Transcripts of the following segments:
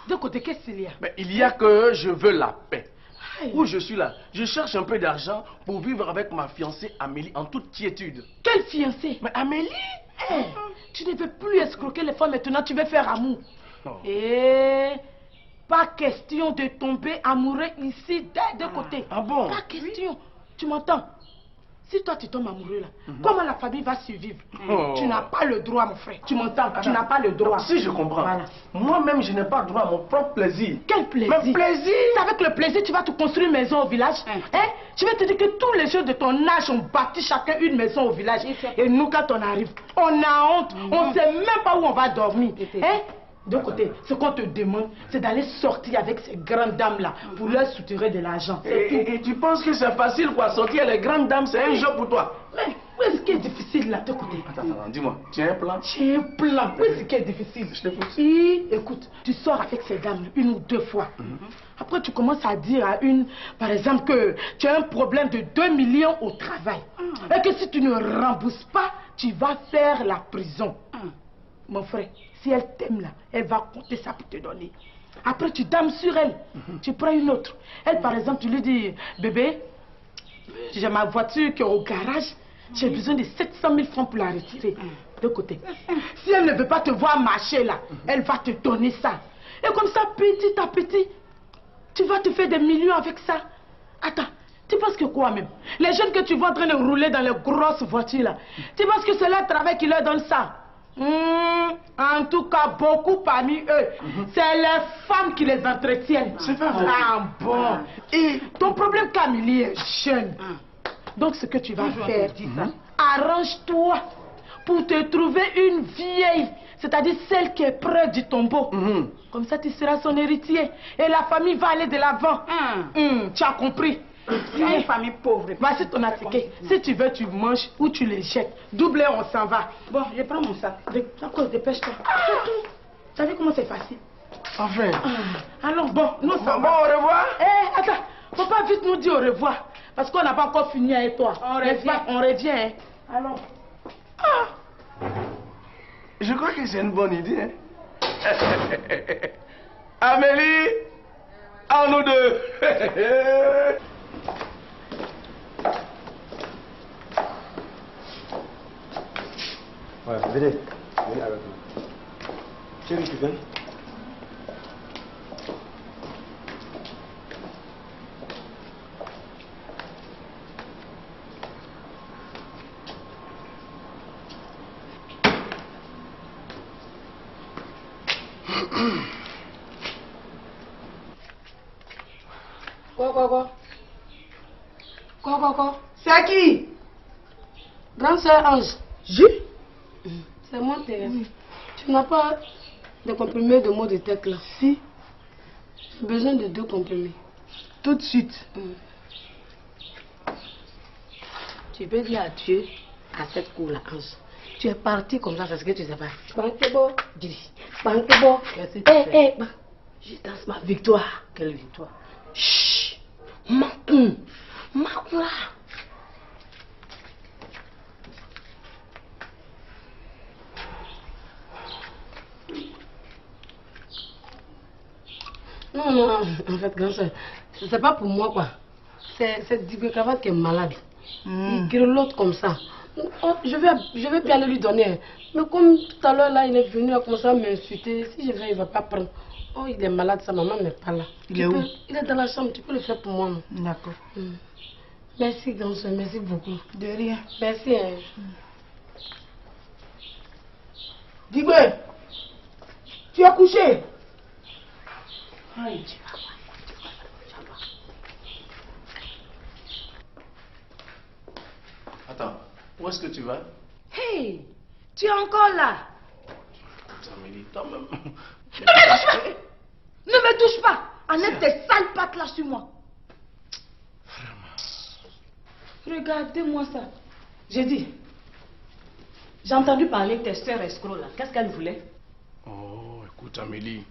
De côté, qu'est-ce qu'il y a? Mais il y a que je veux la paix. Aïe. Où je suis là, je cherche un peu d'argent pour vivre avec ma fiancée Amélie en toute quiétude. Quelle fiancée? Mais Amélie? Hey, tu ne veux plus escroquer les femmes maintenant, tu veux faire amour. Oh. Et pas question de tomber amoureux ici des deux côtés. Ah bon? Pas question. Tu m'entends? Si toi tu tombes amoureux là, comment la famille va survivre? Oh. Tu n'as pas le droit, mon frère. Tu m'entends? Tu n'as pas le droit. Si je comprends. Voilà. Moi-même, je n'ai pas droit à mon propre plaisir. Quel plaisir? Mais plaisir? C'est avec le plaisir tu vas te construire une maison au village. Hein? Je vais te dire que tous les jeunes de ton âge ont bâti chacun une maison au village. Et nous, quand on arrive, on a honte. On ne sait même pas où on va dormir. Hein? De côté, ce qu'on te demande, c'est d'aller sortir avec ces grandes dames-là pour leur soutirer de l'argent. Et tu penses que c'est facile quoi? Sortir les grandes dames, c'est un jeu pour toi? Mais où est-ce qui est difficile là, de côté? Attends, dis-moi, tu as un plan? J'ai un plan. Où est-ce qui est difficile? Je t'écoute. Écoute, tu sors avec ces dames une ou deux fois. Après, tu commences à dire à une, par exemple, que tu as un problème de 2 millions au travail. Et que si tu ne rembourses pas, tu vas faire la prison. Mon frère, si elle t'aime là, elle va compter ça pour te donner. Après, tu dames sur elle. Tu prends une autre. Elle, par exemple, tu lui dis, bébé, j'ai ma voiture qui est au garage. J'ai besoin de 700 000 francs pour la retirer. De côté. Si elle ne veut pas te voir marcher là, elle va te donner ça. Et comme ça, petit à petit, tu vas te faire des millions avec ça. Attends, tu penses que quoi même? Les jeunes que tu vois en train de rouler dans les grosses voitures là, tu penses que c'est leur travail qui leur donne ça? En tout cas, beaucoup parmi eux, c'est les femmes qui les entretiennent. C'est pas vrai. Ah bon? Et ton problème, Camille, est jeune. Donc, ce que tu vas faire, arrange-toi pour te trouver une vieille, c'est-à-dire celle qui est près du tombeau. Comme ça, tu seras son héritier. Et la famille va aller de l'avant. Tu as compris? C'est une famille pauvre. Voici ton attiqué. Si tu veux, tu manges ou tu les jettes. Doublé, on s'en va. Bon, je prends mon sac. D'accord, dépêche-toi. Tu as vu comment c'est facile? Enfin. Alors, bon, nous Bon, sommes. bon, au revoir. Attends, faut pas vite nous dire au revoir. Parce qu'on n'a pas encore fini avec toi. On revient. Hein? Alors. Je crois que c'est une bonne idée. Hein? Amélie, à nous deux. Ouais, venez. Venez avec nous. Chérie, tu viens? Quoi? C'est à qui? Grande sœur Ange. C'est moi, Thérèse. Tu n'as pas de comprimés de maux de tête là? Si. J'ai besoin de 2 comprimés. Tout de suite. Tu peux dire adieu à cette cour là, Ange. Tu es parti comme ça, c'est ce que tu sais pas. Bankebo, dis. Bankebo. Je danse ma victoire. Quelle victoire? Chut. Là. Non, en fait, grand soeur, c'est pas pour moi quoi. C'est Digue Cravate qui est malade. Il grelotte comme ça. Oh, je vais bien aller lui donner. Mais comme tout à l'heure là, il est venu à commencer à m'insulter. Si je vais, il va pas prendre. Oh, il est malade, sa maman n'est pas là. Il est où? Il est dans la chambre, tu peux le faire pour moi. D'accord. Merci, grand soeur, merci beaucoup. De rien. Merci. Hein. Digue, tu as couché? Aïe. Attends, où est-ce que tu vas? Hey, tu es encore là? Amélie, toi-même. Ne me touche pas! Ne me touche pas! Enlève tes sales pattes là sur moi. Regardez-moi ça. J'ai dit. J'ai entendu parler de tes soeurs escrocs là. Qu'est-ce qu'elles voulaient? Oh, écoute Amélie,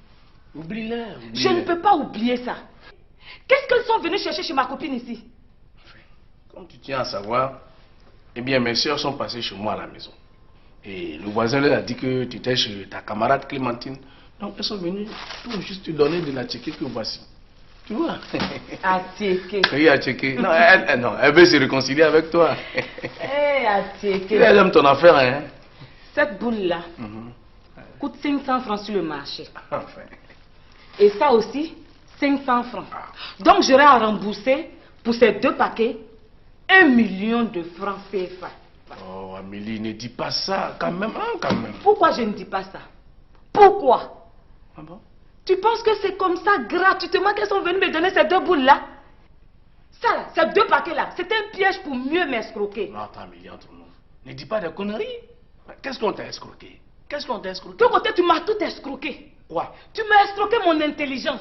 oublie-les. Je ne peux pas oublier ça. Qu'est-ce qu'elles sont venues chercher chez ma copine ici? Comme tu tiens à savoir, eh bien mes soeurs sont passées chez moi à la maison. Et le voisin leur a dit que tu étais chez ta camarade Clémentine. Donc, elles sont venues pour juste te donner de la tchéké que voici. Tu vois? À tchéké. Oui, à tchéké. Non, elle veut se réconcilier avec toi. Eh, à tchéké. Elle aime ton affaire, hein? Cette boule-là coûte 500 francs sur le marché. Enfin. Et ça aussi, 500 francs. Donc, j'aurai à rembourser pour ces 2 paquets 1 million de francs CFA. Oh, Amélie, ne dis pas ça, quand même, hein, quand même. Pourquoi je ne dis pas ça? Pourquoi? Ah bon? Tu penses que c'est comme ça, gratuitement, qu'elles sont venues me donner ces 2 boules-là? Ça, là, ces 2 paquets-là, c'est un piège pour mieux m'escroquer. Non, attends, Amélie, entre nous. Ne dis pas des conneries. Qu'est-ce qu'on t'a escroqué? Qu'est-ce qu'on t'a escroqué? De ton côté, tu m'as tout escroqué. Quoi? Tu m'as escroqué mon intelligence.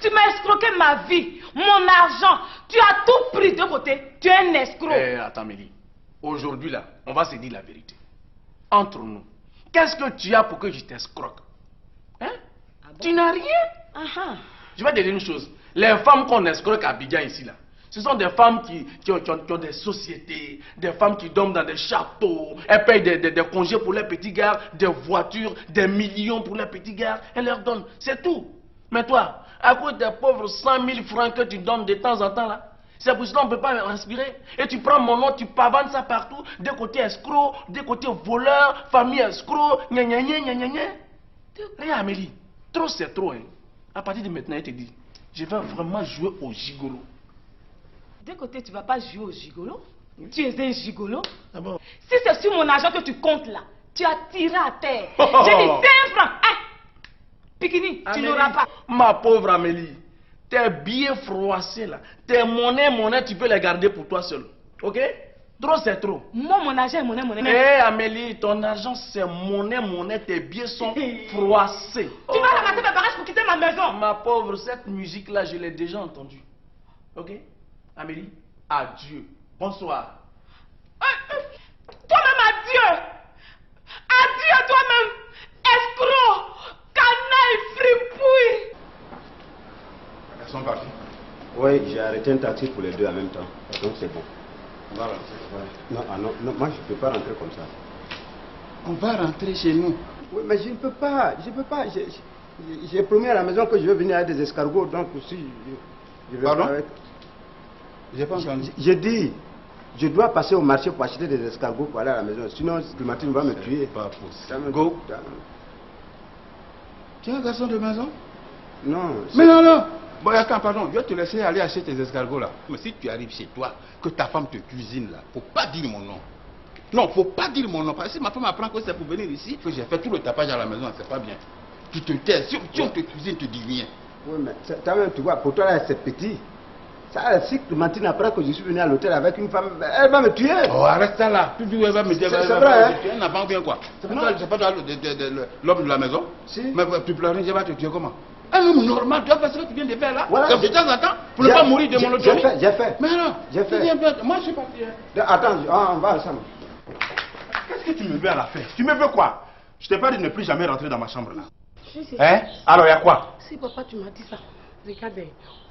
Tu m'as escroqué ma vie, mon argent. Tu as tout pris de côté. Tu es un escroc. Eh, attends, Amélie. Aujourd'hui, là, on va se dire la vérité. Entre nous, qu'est-ce que tu as pour que je t'escroque? Hein? Ah bon? Tu n'as rien. Je vais te dire une chose. Les femmes qu'on escroque à Abidjan ici, là, ce sont des femmes qui ont des sociétés, des femmes qui dorment dans des châteaux, elles payent des congés pour les petits gars, des voitures, des millions pour les petits gars, elles leur donnent, c'est tout. Mais toi, à cause des pauvres 100 000 francs que tu donnes de temps en temps là, c'est pour cela qu'on ne peut pas respirer. Et tu prends mon nom, tu pavanes ça partout, des côtés escrocs, des côtés voleurs, famille escrocs, gna gna gna gna gna gna. Regarde Amélie, trop c'est trop, hein. À partir de maintenant, je te dis, je vais vraiment jouer au gigolo. D'un côté, tu ne vas pas jouer au gigolo. Tu es un gigolo. Ah bon? Si c'est sur mon argent que tu comptes là, tu as tiré à terre. Oh. J'ai dit 5 francs. Hein? Pikini, tu n'auras pas. Ma pauvre Amélie, tes billets froissés là, tes monnaies, tu peux les garder pour toi seul. Ok? Trop c'est trop. Moi, mon argent est monnaie. Eh Amélie, ton argent c'est monnaie, tes billets sont froissés. Tu vas ramasser mes bagages pour quitter ma maison. Ma pauvre, cette musique là, je l'ai déjà entendue. Ok? Amélie, adieu. Bonsoir. Toi-même, adieu. Adieu toi-même. Escroc, canaille, fripouille. Elles sont parties. Oui, j'ai arrêté un taxi pour les 2 en même temps. Donc c'est bon. On va rentrer. Ouais. Non, moi je ne peux pas rentrer comme ça. On va rentrer chez nous. Oui, mais je ne peux pas. J'ai promis à la maison que je vais venir avec des escargots, donc si je vais Pardon? pas avec... J'ai pas entendu. J'ai dit, je dois passer au marché pour acheter des escargots pour aller à la maison. Sinon, Clémentine va me tuer. Pas possible. Ça me- Go. ça- Tu es un garçon de maison? Non. Mais non. Bon, attends, pardon. Je vais te laisser aller acheter tes escargots là. Mais si tu arrives chez toi, que ta femme te cuisine là, faut pas dire mon nom. Non, faut pas dire mon nom. Parce que si ma femme apprend que c'est pour venir ici, que j'ai fait tout le tapage à la maison, c'est pas bien. Tu te tais. Si on te cuisine, tu dis rien. Oui, mais toi-même, tu vois, pour toi là, c'est petit. Ça, si Clémentine apprend que je suis venu à l'hôtel avec une femme, elle va me tuer. Oh, arrête ça là. Tu dis, elle va me dire, C'est vrai, hein? tu es un enfant bien quoi. C'est pas toi l'homme de la maison? Si. Mais tu pleures, je vais te tuer comment? Un homme normal, tu vas faire ce que tu viens de faire là. Voilà, Comme de temps en temps, pour ne pas mourir de monotonie. J'ai fait. Mais alors, J'ai fait. tu viens faire. Moi, je suis parti. Hein. Attends, on va ensemble. Qu'est-ce que tu me veux à la fin? Tu me veux quoi? Je t'ai pas dit de ne plus jamais rentrer dans ma chambre là. Si. Hein? Alors, il y a quoi? Si papa, tu m'as dit ça. Regarde,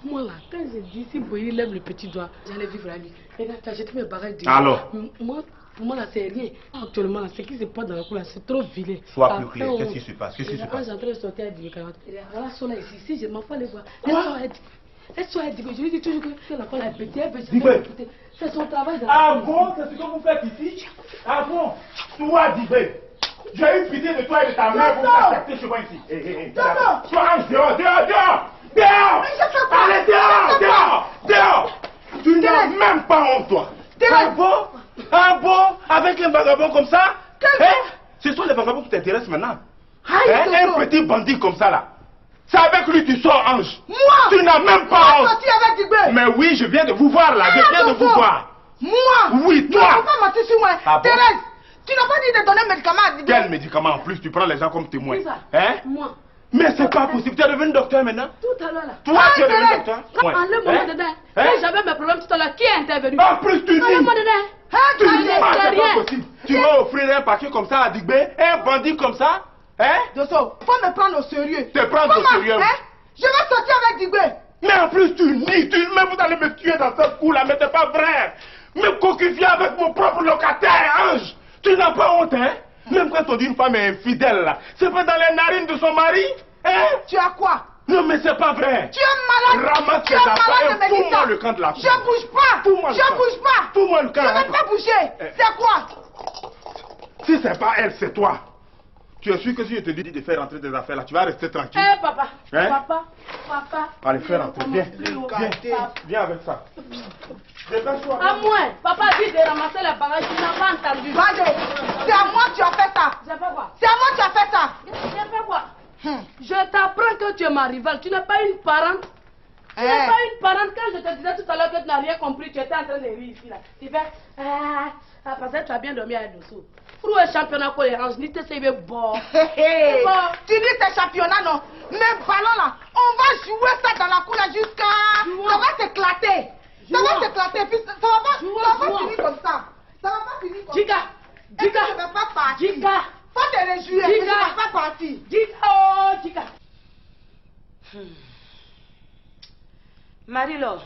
moi là, quand j'ai dit si Boyi lève le petit doigt, j'allais vivre la vie. Regarde, tu as jeté mes bagages dehors. Alors? Moi, pour moi là, c'est rien. Actuellement, là, ce qui se passe dans la cour là, c'est trop vilain. Sois plus clair. Qu'est-ce qui se passe? Qu'est-ce qui se Quand passe? j'entrais de sortir à 10 40, voilà, son là ici, si je m'en fous aller voir. Elle soit dit que je lui dis toujours que la femme est petite, elle veut jamais écouter. C'est son travail. Ah bon? C'est ce que vous faites ici? Ah bon? Toi, Dibé, j'ai eu pitié de toi et de ta mère pour t'accepter chez moi ici. Change dehors! Allez, dehors! Tu n'as même pas honte, toi! Ah bon? Avec un vagabond comme ça? Ce sont les vagabonds qui t'intéressent maintenant. Un petit bandit comme ça là. C'est avec lui que tu sors, Ange. Moi! Tu n'as même pas honte. Sorti avec Dibé. Mais oui, je viens de vous voir là. Je viens de vous voir. Moi! Oui, toi! Tu ne peux pas mentir sur moi. Ah bon? Thérèse, tu n'as pas dit de donner un médicament à Dibé. Quel médicament en plus? Tu prends les gens comme témoins. C'est ça. Hein? Moi, Mais c'est pas possible. Tu es devenu docteur maintenant? tout à l'heure là. Toi, tu es devenu docteur? Quand enlève-moi dedans. Quand Hein? j'avais mes problèmes tout à l'heure, qui est intervenu? En plus, tu dis. Enlève-moi dedans. Tu dis, c'est c'est pas rien. possible. Tu vas offrir un paquet comme ça à Digbé, un bandit comme ça? Hein? Dosso, faut me prendre au sérieux. Te prendre au Comment, sérieux. hein? Je vais sortir avec Dibé. Mais en plus, tu nies. Mais vous allez me tuer dans ce coup là, mais c'est pas vrai. Me coquifier avec mon propre locataire, Ange. Tu n'as pas honte, hein? Même quand on dit une femme est infidèle là, c'est pas dans les narines de son mari? Hein? Tu as quoi? Non, mais c'est pas vrai. Tu es malade. Ramasse Tu tes es affaires malade, et fous-moi Mélissa. le camp de la Je fille. bouge pas. Fous-moi le Je camp. bouge pas. Fous-moi le camp. Je ne vais pas bouger. C'est quoi? Si c'est pas elle, c'est toi. Tu es sûr que si je te dis de faire rentrer tes affaires là, tu vas rester tranquille? Eh, papa. Hein? Papa. Allez, fais rentrer. Viens. Viens avec ça. Dépêche-toi. À moi. Papa dit de ramasser les bagages. Tu n'as pas entendu. Bade, c'est à moi que tu as fait ça. J'ai fait quoi? C'est à moi que tu as fait ça. J'ai fait quoi? Je t'apprends que tu es ma rivale. Tu n'es pas une parente. Tu n'es Eh. pas une parente. Quand je te disais tout à l'heure que tu n'as rien compris, tu étais en train de rire ici. Là. Tu fais parce que tu as bien dormi à dessous. Pour le championnat cohérence, ni te c'est bon. Hey, Bon. tu dis c'est championnat, non? Mais ballon là, on va jouer ça dans la cour là jusqu'à... Ça va s'éclater. Ça va s'éclater. Puis ça va pas finir comme ça. Ça va pas finir comme ça. Giga. Et puis je vais pas partir. Giga. Faut te réjouir, mais je Giga. vais pas partir. Giga. Oh, Giga. Marie-Laure.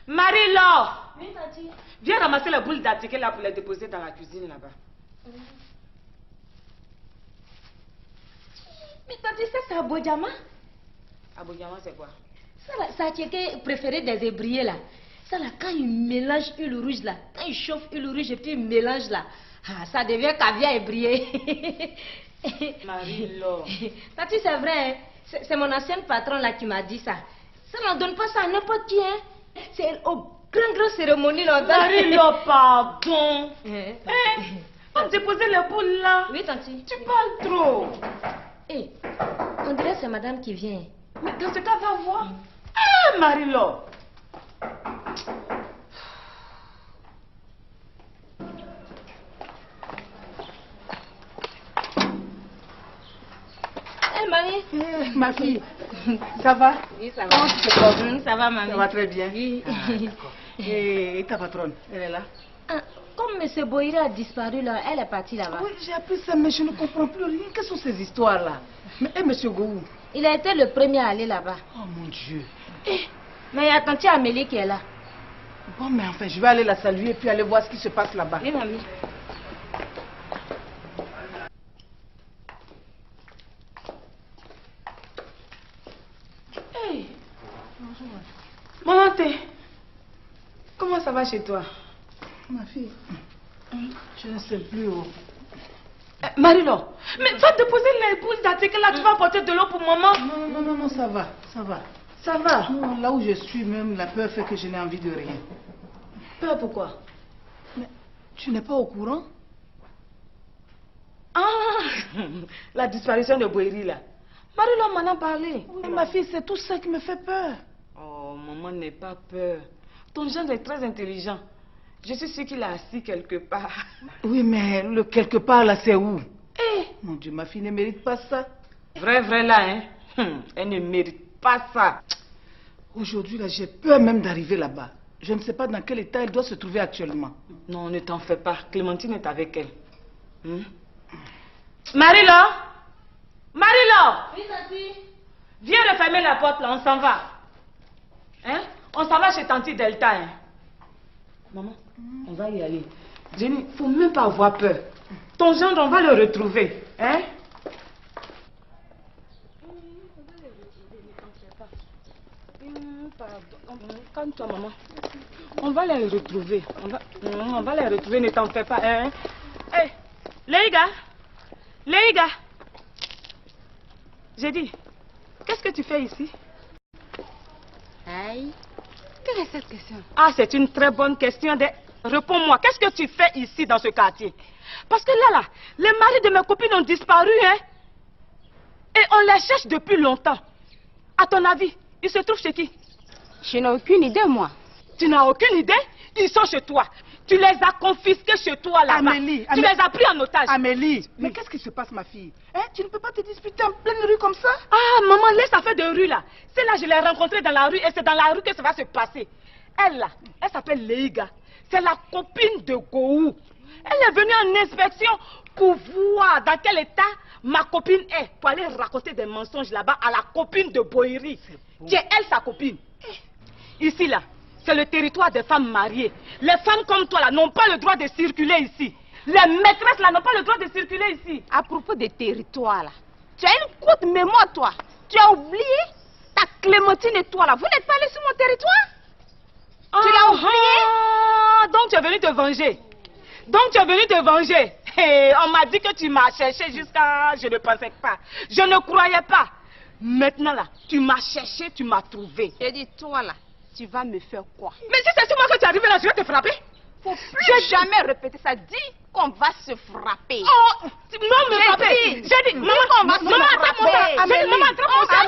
Marie-Laure. Oui, Tati. Viens ramasser les boules d'article là pour les déposer dans la cuisine là-bas. Mais Tati, ça c'est Abodjama. Abodjama, c'est quoi? Ça là, ça a préféré des ébriers là. Ça là, quand il mélange huile rouge là, quand il chauffe huile rouge et puis il mélange là, ça devient caviar ébrié. Marie-Laure. Tati, c'est vrai, hein? C'est mon ancienne patronne là qui m'a dit ça. Ça n'en donne pas ça à n'importe qui, hein? C'est au grand cérémonie là. Marie-Laure, pardon. Hein? On déposer les boules là. Oui, Tanti. Tu parles trop. Eh, on dirait que c'est madame qui vient. Mais dans ce cas, va voir. Marie-Laure. Eh, Marie. Ma fille, ça va? Oui, ça va. Comment tu te portes? Ça va, mamie. Ça va très bien. Oui. Et ta patronne, elle est là? Ah, comme M. Boïri a disparu là, elle est partie là-bas. Oui, j'ai appris ça, mais je ne comprends plus rien. Quelles sont ces histoires-là? Mais monsieur Gou? Il a été le premier à aller là-bas. Oh mon Dieu. Mais il y a tante Amélie qui est là. Bon, mais enfin, je vais aller la saluer et puis aller voir ce qui se passe là-bas. Oui, mamie. Hey. Maman, comment ça va chez toi? Ma fille, je ne sais plus où. Marie-Laure, mais va déposer les boules d'article là, tu vas apporter de l'eau pour maman. Non, ça va, ça va. Ça va. Non, là où je suis même, la peur fait que je n'ai envie de rien. Peur pourquoi? Mais tu n'es pas au courant? Ah, la disparition de Boïri là. Marie-Laure m'en a parlé. Oui, ma fille, c'est tout ça qui me fait peur. Oh, maman n'aie pas peur. Ton gendre est très intelligent. Je suis sûre qu'il est assis quelque part. Oui, mais le quelque part là, c'est où? Mon Dieu, ma fille ne mérite pas ça. Vrai là, hein? Elle ne mérite pas ça. Aujourd'hui, là, j'ai peur même d'arriver là-bas. Je ne sais pas dans quel état elle doit se trouver actuellement. Non, ne t'en fais pas. Clémentine est avec elle. Marie-Laure! Marie-Laure! Oui, Tati. Viens refermer la porte là, on s'en va. Hein? On s'en va chez Tanti Delta, hein? Maman, on va y aller. Jenny, faut même pas avoir peur. Ton gendre, on va le retrouver. Hein? Calme-toi, maman. On va les retrouver. On va les retrouver, ne t'en fais pas. Hein? Hey, Léiga! J'ai dit, qu'est-ce que tu fais ici? Aïe. Quelle est cette question? Ah, c'est une très bonne question. Réponds-moi, qu'est-ce que tu fais ici dans ce quartier? Parce que là, les maris de mes copines ont disparu, hein? Et on les cherche depuis longtemps. À ton avis, ils se trouvent chez qui? Je n'ai aucune idée, moi. Tu n'as aucune idée? Ils sont chez toi. Tu les as confisqués chez toi là-bas. Amélie, tu les as pris en otage. Amélie, mais qu'est-ce qui se passe, ma fille? Hein? Tu ne peux pas te disputer en pleine rue comme ça? Ah, maman, laisse affaire de rue là. C'est là que je l'ai rencontrée dans la rue et c'est dans la rue que ça va se passer. Elle là, elle s'appelle Léiga. C'est la copine de Gou. Elle est venue en inspection pour voir dans quel état ma copine est. Pour aller raconter des mensonges là-bas à la copine de Boïri. Qui est elle, sa copine. Ici là, c'est le territoire des femmes mariées. Les femmes comme toi là n'ont pas le droit de circuler ici. Les maîtresses là n'ont pas le droit de circuler ici. À propos des territoires, là, Tu as une courte mémoire, toi. Tu as oublié ta Clémentine et toi, là. Vous n'êtes pas allés sur mon territoire? Tu l'as oublié? Donc tu es venu te venger. Donc tu es venu te venger. Hey, on m'a dit que tu m'as cherché jusqu'à... Je ne pensais pas. Je ne croyais pas. Maintenant, là, tu m'as cherché, tu m'as trouvé. J'ai dit, toi, là, tu vas me faire quoi? Mais si c'est sur moi que tu es arrivé là, je vais te frapper. Faut plus jamais répéter ça. Dis qu'on va se frapper. Oh, non, me frapper. J'ai dit, maman, maman, attrape mon sac. Maman, attrape mon sac.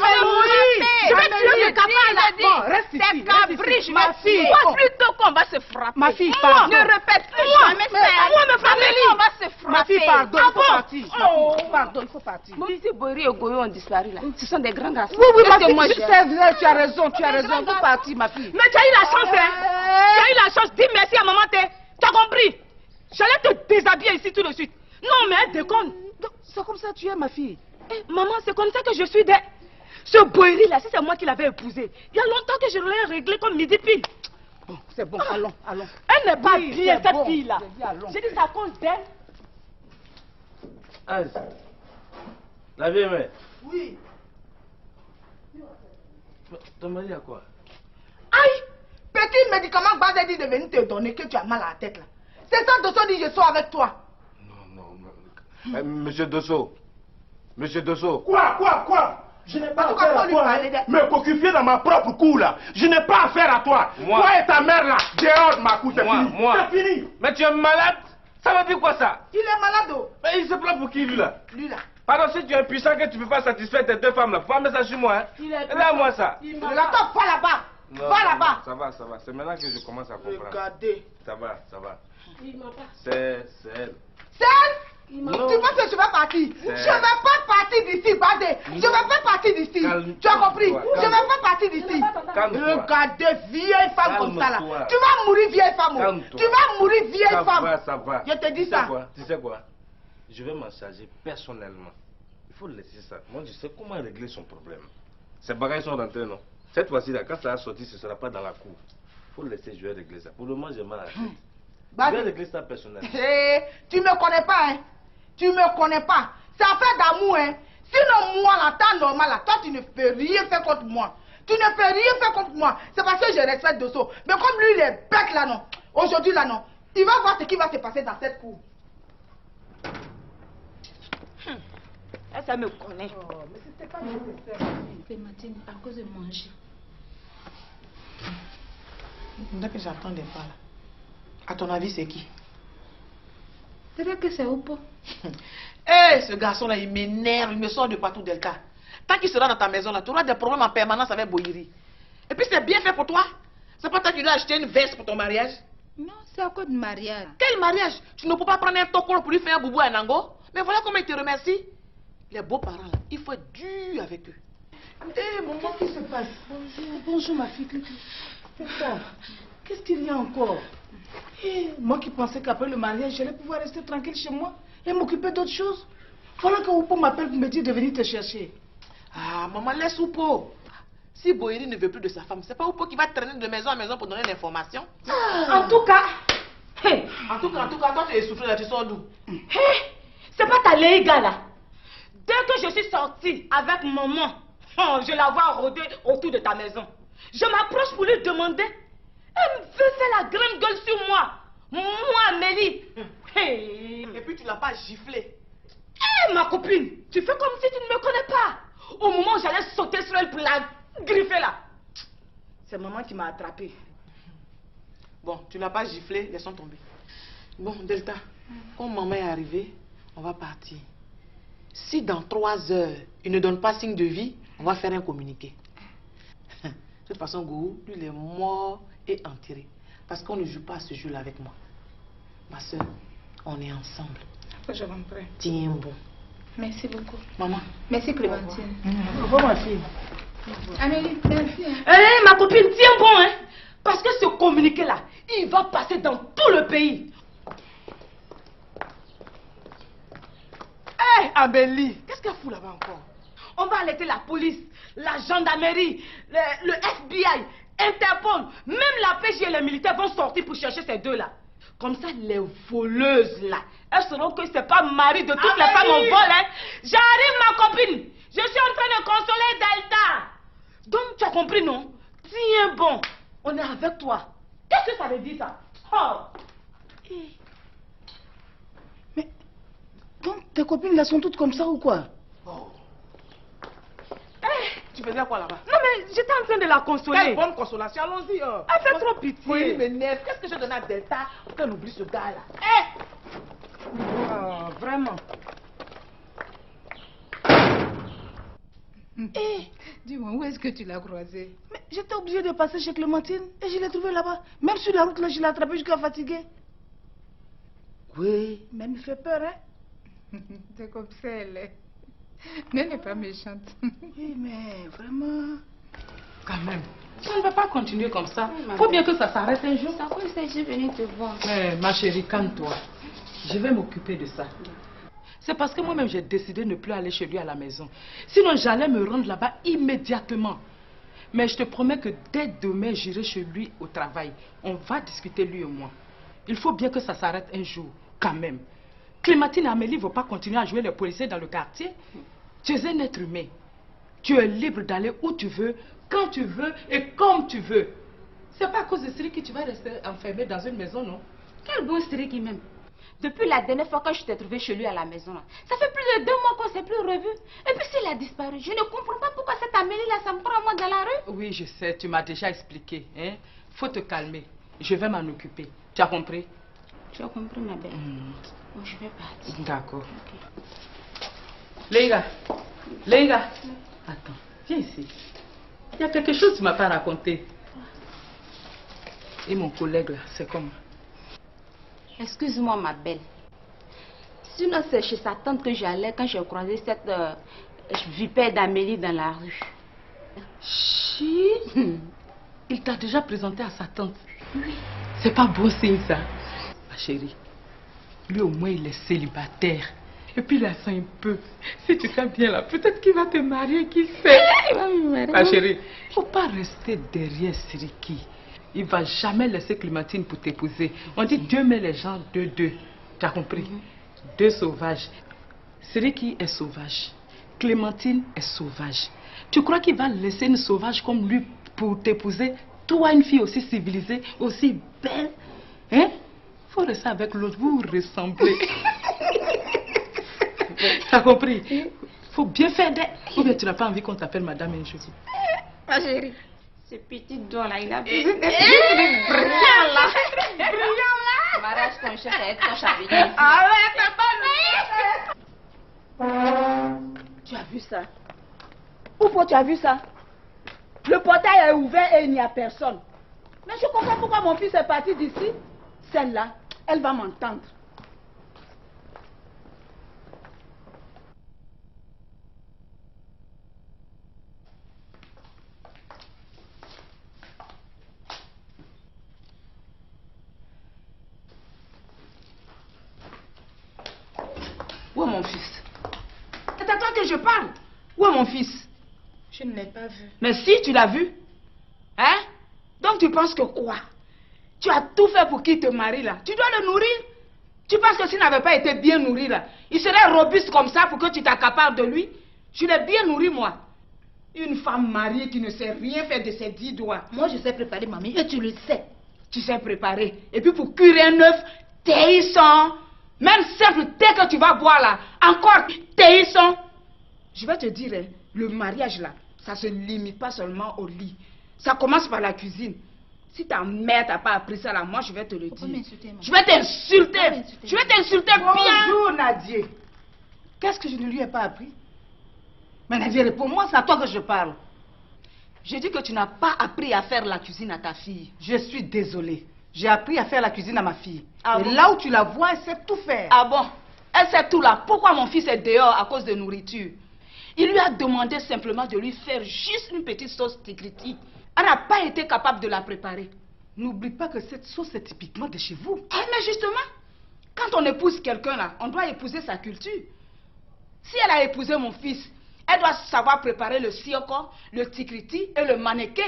Je vais tuer le capable. Reste ici. C'est caprice, ma fille. Toi, plutôt qu'on va se frapper. Ma fille, pardon. Ne répète plus jamais ça. Moi, me frapper, on va se frapper. Ma fille, pardon, il faut partir. Oh, pardon, il faut partir. Ici, Boiri et Goyo ont disparu là. Ce sont des grands garçons. Oui, oui, ma fille, tu as raison, tu as raison. Il faut partir, ma fille. Mais tu as eu la chance, hein. Tu as eu la chance. Dis merci à maman, tu as compris? J'allais te déshabiller ici tout de suite. Non, mais elle déconne. C'est comme ça que tu es, ma fille. Eh, maman, c'est comme ça que je suis. Ce Boiri là, si c'est moi qui l'avais épousé, il y a longtemps que je l'ai réglé comme midi pile. Bon, c'est bon, allons, allons. Elle n'est pas bien, cette fille là. J'ai dit ça à cause d'elle. Az, la vieille mère. Oui. Ton mari a quoi? Aïe! Petit médicament base dit de venir te donner que tu as mal à la tête là. C'est ça, Dosso dit je sors avec toi. Non, non, monsieur Dosso. Monsieur Dosso. Quoi? Je n'ai pas affaire à toi, me cocufier dans ma propre cour là. Je n'ai pas affaire à toi. Moi. Toi et ta mère là, dehors de ma cour, c'est fini. C'est fini. Mais tu es malade? Ça veut dire quoi ça? Il est malade. Oh. Mais il se plaint pour qui lui là? Lui là. Pardon, si tu es puissant que tu ne peux pas satisfaire tes deux femmes là, faut mettre ça sur moi, hein? Regarde-moi ça. Attends, pas là-bas. Va là-bas. Ça va. C'est maintenant que je commence à comprendre. Regardez. Ça va. C'est elle. C'est elle? Tu penses que je vais partir? Je ne vais pas partir d'ici, Badé. Je ne vais pas partir d'ici. Tu as compris? Je ne vais pas partir d'ici. Regardez, vieille femme comme ça là. Tu vas mourir, vieille femme. Tu vas mourir, vieille femme. Ça va. Je te dis ça. Tu sais quoi? Je vais m'en charger personnellement. Il faut laisser ça. Moi, je sais comment régler son problème. Ces bagages sont rentrés, non? Cette fois-ci, là, quand ça a sorti, ce ne sera pas dans la cour. Il faut laisser, je vais régler ça. Pour le moment, j'ai mal à la tête. Je vais régler ça personnellement. Tu ne me connais pas, hein? Tu ne me connais pas. C'est affaire d'amour, hein? Sinon, moi, là, temps normal, là, toi, tu ne peux rien faire contre moi. Tu ne peux rien faire contre moi. C'est parce que je respecte Dosso. Mais comme lui, il est bête, là, non? Aujourd'hui, là, non? Il va voir ce qui va se passer dans cette cour. Ça me connaît. Oh, mais c'était pas nécessaire. Clémentine, à cause de manger. Dès que j'attendais pas là. À ton avis, c'est qui? C'est vrai que c'est Oupo. Ce garçon-là, il m'énerve, il me sort de partout, Delta. Tant qu'il sera dans ta maison là, tu auras des problèmes en permanence avec Boiri. Et puis c'est bien fait pour toi. C'est pas toi qui lui as acheté une veste pour ton mariage? Non, c'est à cause de mariage. Quel mariage? Tu ne peux pas prendre un tokoro pour lui faire un boubou à Nango? Mais voilà comment il te remercie. Les beaux-parents là, il faut être dur avec eux. Maman, qu'est-ce qui se passe? Bonjour ma fille. C'est ça. Qu'est-ce qu'il y a encore? Moi qui pensais qu'après le mariage, j'allais pouvoir rester tranquille chez moi et m'occuper d'autres choses. Voilà que Oupo m'appelle pour me dire de venir te chercher. Ah, maman, laisse Oupo. Si Boiri ne veut plus de sa femme, c'est pas Oupo qui va traîner de maison en maison pour donner l'information. En tout cas, en tout cas, toi tu es essoufflé là, tu sors d'où? C'est pas ta Léiga là. Dès que je suis sortie avec maman, je la vois rôder autour de ta maison. Je m'approche pour lui demander. Elle me veut faire la grande gueule sur moi. Moi, Amélie. Et puis tu l'as pas giflé. Ma copine, tu fais comme si tu ne me connais pas. Au moment où j'allais sauter sur elle pour la griffer là. C'est maman qui m'a attrapée. Bon, tu l'as pas giflé, laissons tomber. Bon, Delta, comme maman est arrivée, on va partir. Si dans 3 heures, il ne donne pas signe de vie, on va faire un communiqué. De toute façon, Gourou, lui, il est mort et enterré. Parce qu'on ne joue pas à ce jeu-là avec moi. Ma soeur, on est ensemble. Je rentrerai. Tiens bon. Merci beaucoup. Maman. Merci Clémentine. Au revoir, ma fille. Amélie, merci. Ma copine, tiens bon, hein. Parce que ce communiqué-là, il va passer dans tout le pays. Amélie, qu'est-ce qu'elle fout là-bas encore? On va alerter la police, la gendarmerie, le FBI, Interpol, même la PJ et les militaires vont sortir pour chercher ces deux-là. Comme ça, les voleuses là, elles sauront que c'est pas mari de toutes les femmes au vol. Hein. J'arrive, ma copine. Je suis en train de consoler Delta. Donc, tu as compris, non? Tiens bon, on est avec toi. Qu'est-ce que ça veut dire, ça? Oh. Mais, donc, tes copines, elles sont toutes comme ça ou quoi? Tu faisais quoi là-bas? Non, mais j'étais en train de la consoler. Quelle bonne consolation, allons-y. Elle fait trop pitié. Oui, il m'énerve. Qu'est-ce que j'ai donné à Delta pour qu'elle oublie ce gars-là? Oh, vraiment. Dis-moi, où est-ce que tu l'as croisé? Mais j'étais obligée de passer chez Clémentine et je l'ai trouvée là-bas. Même sur la route, là, je l'ai attrapée jusqu'à fatiguée. Oui, mais elle me fait peur, hein? C'est comme ça, elle est. Mais elle n'est pas méchante. Oui, mais vraiment... Quand même, ça ne va pas continuer comme ça. Il faut bien que ça s'arrête un jour. Ça cause que je suis venue te voir. Mais ma chérie, calme-toi. Je vais m'occuper de ça. C'est parce que moi-même j'ai décidé de ne plus aller chez lui à la maison. Sinon j'allais me rendre là-bas immédiatement. Mais je te promets que dès demain j'irai chez lui au travail. On va discuter lui et moi. Il faut bien que ça s'arrête un jour, quand même. Clémentine et Amélie ne vont pas continuer à jouer les policiers dans le quartier. Tu es un être humain. Tu es libre d'aller où tu veux, quand tu veux et comme tu veux. C'est pas à cause de Siri que tu vas rester enfermé dans une maison, non? Quel bon Siri qui m'aime. Depuis la dernière fois que je t'ai trouvé chez lui à la maison, là, ça fait plus de 2 mois qu'on ne s'est plus revu. Et puis s'il a disparu, je ne comprends pas pourquoi cette Amélie-là, ça me prend moi dans la rue. Oui, je sais, tu m'as déjà expliqué. Hein? Faut te calmer. Je vais m'en occuper. Tu as compris? Tu as compris, ma belle. Bon, je vais partir. D'accord. Okay. Les gars. Attends, viens ici. Il y a quelque chose que tu ne m'as pas raconté. Et mon collègue là, c'est comment? Excuse-moi, ma belle. Sinon, c'est chez sa tante que j'allais quand j'ai croisé cette vipère d'Amélie dans la rue. Chi? Il t'a déjà présenté à sa tante? Oui. C'est pas bon signe, ça. Ma chérie, lui au moins il est célibataire. Et puis il a ça un peu. Si tu fais bien là, peut-être qu'il va te marier, qui sait? Il va me marier. Ma chérie, il faut pas rester derrière Siriki. Il va jamais laisser Clémentine pour t'épouser. On dit Dieu met les gens deux. Tu as compris? Deux sauvages. Siriki est sauvage. Clémentine est sauvage. Tu crois qu'il va laisser une sauvage comme lui pour t'épouser? Toi, une fille aussi civilisée, aussi belle? Hein? Faut rester avec l'autre, vous ressemblez. T'as compris? Faut bien faire des... Ou bien tu n'as pas envie qu'on t'appelle madame un jour? Ma chérie, ce petit doigt là, il a besoin d'être brillant là. Brillant là. Mariage ton chef, ça va être ton chavignon. Ah ouais, t'as pas vu? Tu as vu ça? Pourquoi tu as vu ça? Le portail est ouvert et il n'y a personne. Mais je comprends pourquoi mon fils est parti d'ici. Celle-là, elle va m'entendre. Où est mon fils? C'est à toi que je parle. Où est mon fils? Je ne l'ai pas vu. Mais si, tu l'as vu. Hein? Donc tu penses que quoi? Tu as tout fait pour qu'il te marie là. Tu dois le nourrir. Tu penses que s'il n'avait pas été bien nourri là, il serait robuste comme ça pour que tu t'accapares de lui? Je l'ai bien nourri moi. Une femme mariée qui ne sait rien faire de ses 10 doigts. Moi je sais préparer mamie et tu le sais. Tu sais préparer. Et puis pour cuire un œuf, tehissant. Même simple thé que tu vas boire là, encore tehissant. Je vais te dire, hein, le mariage là, ça se limite pas seulement au lit. Ça commence par la cuisine. Si ta mère t'a pas appris ça là, moi je vais te le dire. Je vais t'insulter. Je vais t'insulter bien. Bonjour Nadia. Qu'est-ce que je ne lui ai pas appris? Mais Nadia, réponds-moi, c'est à toi que je parle. Je dis que tu n'as pas appris à faire la cuisine à ta fille. Je suis désolée. J'ai appris à faire la cuisine à ma fille. Ah et bon? Là où tu la vois, elle sait tout faire. Ah bon? Elle sait tout là. Pourquoi mon fils est dehors à cause de nourriture? Il lui a demandé simplement de lui faire juste une petite sauce tigriti. Elle n'a pas été capable de la préparer. N'oublie pas que cette sauce est typiquement de chez vous. Ah, mais justement, quand on épouse quelqu'un là, on doit épouser sa culture. Si elle a épousé mon fils, elle doit savoir préparer le sioko, le tigriti et le maneke.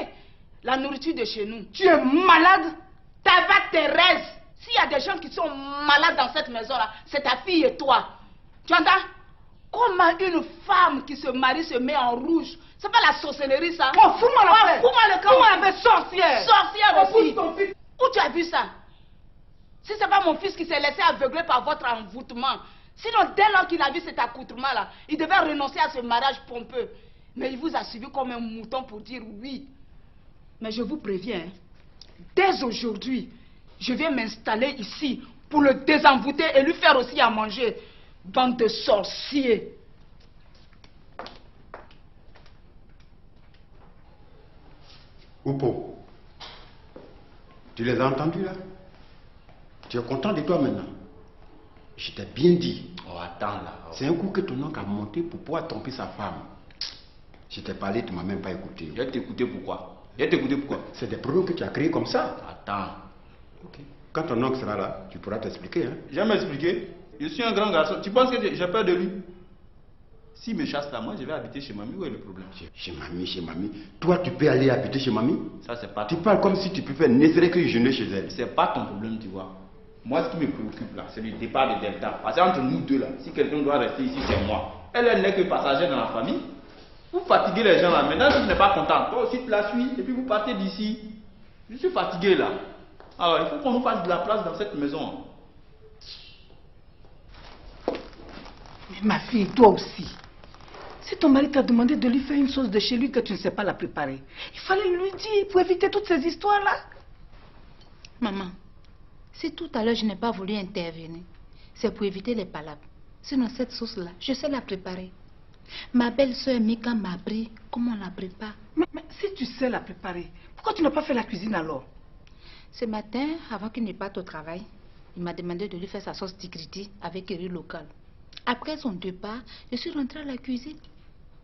La nourriture de chez nous. Tu es malade? Ta vague Thérèse. S'il y a des gens qui sont malades dans cette maison-là, c'est ta fille et toi. Tu entends? Comment une femme qui se marie se met en rouge? C'est pas la sorcellerie, ça? Oh, fous-moi la paix! Fous-moi le camp! Fous-moi la paix, sorcière! Sorcière aussi! Ton fils. Où tu as vu ça? Si c'est pas mon fils qui s'est laissé aveugler par votre envoûtement, sinon dès lors qu'il a vu cet accoutrement-là, il devait renoncer à ce mariage pompeux. Mais il vous a suivi comme un mouton pour dire oui. Mais je vous préviens, hein, dès aujourd'hui, je viens m'installer ici pour le désenvoûter et lui faire aussi à manger. Bande de sorciers. Oupo, tu les as entendus là? Tu es content de toi maintenant? Je t'ai bien dit. Oh, attends là. C'est un coup que ton oncle a monté pour pouvoir tromper sa femme. Je t'ai parlé, tu ne m'as même pas écouté. Je vais t'écouter pourquoi? C'est des problèmes que tu as créés comme ça. Attends. Ok. Quand ton oncle sera là, tu pourras t'expliquer. Hein? Je vais m'expliquer. Je suis un grand garçon. Tu penses que j'ai peur de lui? S'il me chasse là, moi je vais habiter chez mamie. Où est le problème? Chez mamie. Toi, tu peux aller habiter chez mamie? Ça, c'est pas. Tu parles comme si tu pouvais n'essayer que jeûner chez elle. C'est pas ton problème, tu vois. Moi, ce qui me préoccupe là, c'est le départ de Delta. Parce qu'entre nous deux là, si quelqu'un doit rester ici, c'est moi. Elle n'est que passagère dans la famille. Vous fatiguez les gens là. Maintenant, si tu n'es pas content, toi aussi tu la suis et puis vous partez d'ici. Je suis fatigué là. Alors, il faut qu'on nous fasse de la place dans cette maison. Mais ma fille, toi aussi. Si ton mari t'a demandé de lui faire une sauce de chez lui que tu ne sais pas la préparer, il fallait lui dire pour éviter toutes ces histoires-là. Maman, si tout à l'heure je n'ai pas voulu intervenir, c'est pour éviter les palabres. Sinon, cette sauce-là, je sais la préparer. Ma belle-sœur Mika m'a appris comment on la prépare. Mais si tu sais la préparer, pourquoi tu n'as pas fait la cuisine alors? Ce matin, avant qu'il ne parte au travail, il m'a demandé de lui faire sa sauce tigriti avec riz local. Après son départ, je suis rentrée à la cuisine.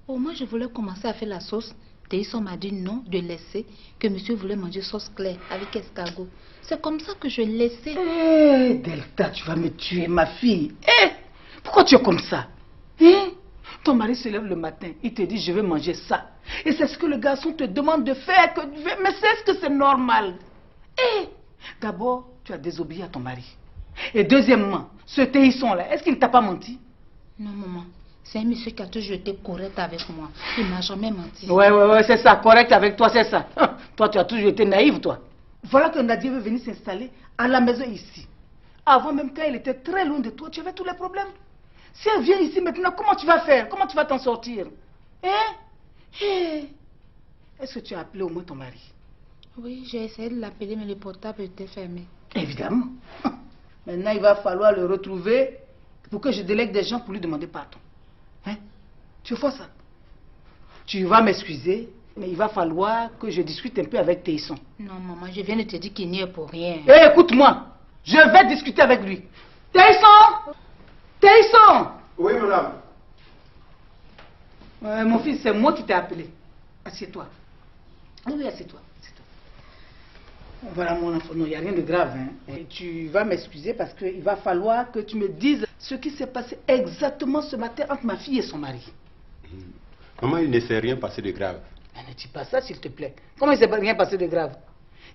Au moins, je voulais commencer à faire la sauce. Théison m'a dit non, de laisser, que monsieur voulait manger sauce claire avec escargot. C'est comme ça que je laissais. Hé, Delta, tu vas me tuer, ma fille. Hé, pourquoi tu es comme ça? Hein? Ton mari se lève le matin, il te dit je vais manger ça. Et c'est ce que le garçon te demande de faire. Mais est-ce que c'est normal? Hé, d'abord, tu as désobéi à ton mari. Et deuxièmement, ce Théison-là, est-ce qu'il ne t'a pas menti? Non, maman. C'est un monsieur qui a toujours été correct avec moi. Il ne m'a jamais menti. Ouais, c'est ça. Correct avec toi, c'est ça. Toi, tu as toujours été naïve, toi. Voilà que Nadia veut venir s'installer à la maison ici. Avant même, quand elle était très loin de toi, tu avais tous les problèmes. Si elle vient ici maintenant, comment tu vas faire? Comment tu vas t'en sortir? Est-ce que tu as appelé au moins ton mari? Oui, j'ai essayé de l'appeler, mais le portable était fermé. Évidemment. Maintenant, il va falloir le retrouver pour que je délègue des gens pour lui demander pardon. Hein? Tu vois ça? Tu vas m'excuser, mais il va falloir que je discute un peu avec Théison. Non, maman, je viens de te dire qu'il n'y est pour rien. Écoute-moi, je vais discuter avec lui. Théison! Oui, madame. Mon fils, c'est moi qui t'ai appelé. Assieds-toi. Oui, assieds-toi. Voilà mon enfant, non, il n'y a rien de grave. Hein. Et tu vas m'excuser parce qu'il va falloir que tu me dises ce qui s'est passé exactement ce matin entre ma fille et son mari. Maman, il ne s'est rien passé de grave. Mais ne dis pas ça, s'il te plaît. Comment il ne s'est rien passé de grave?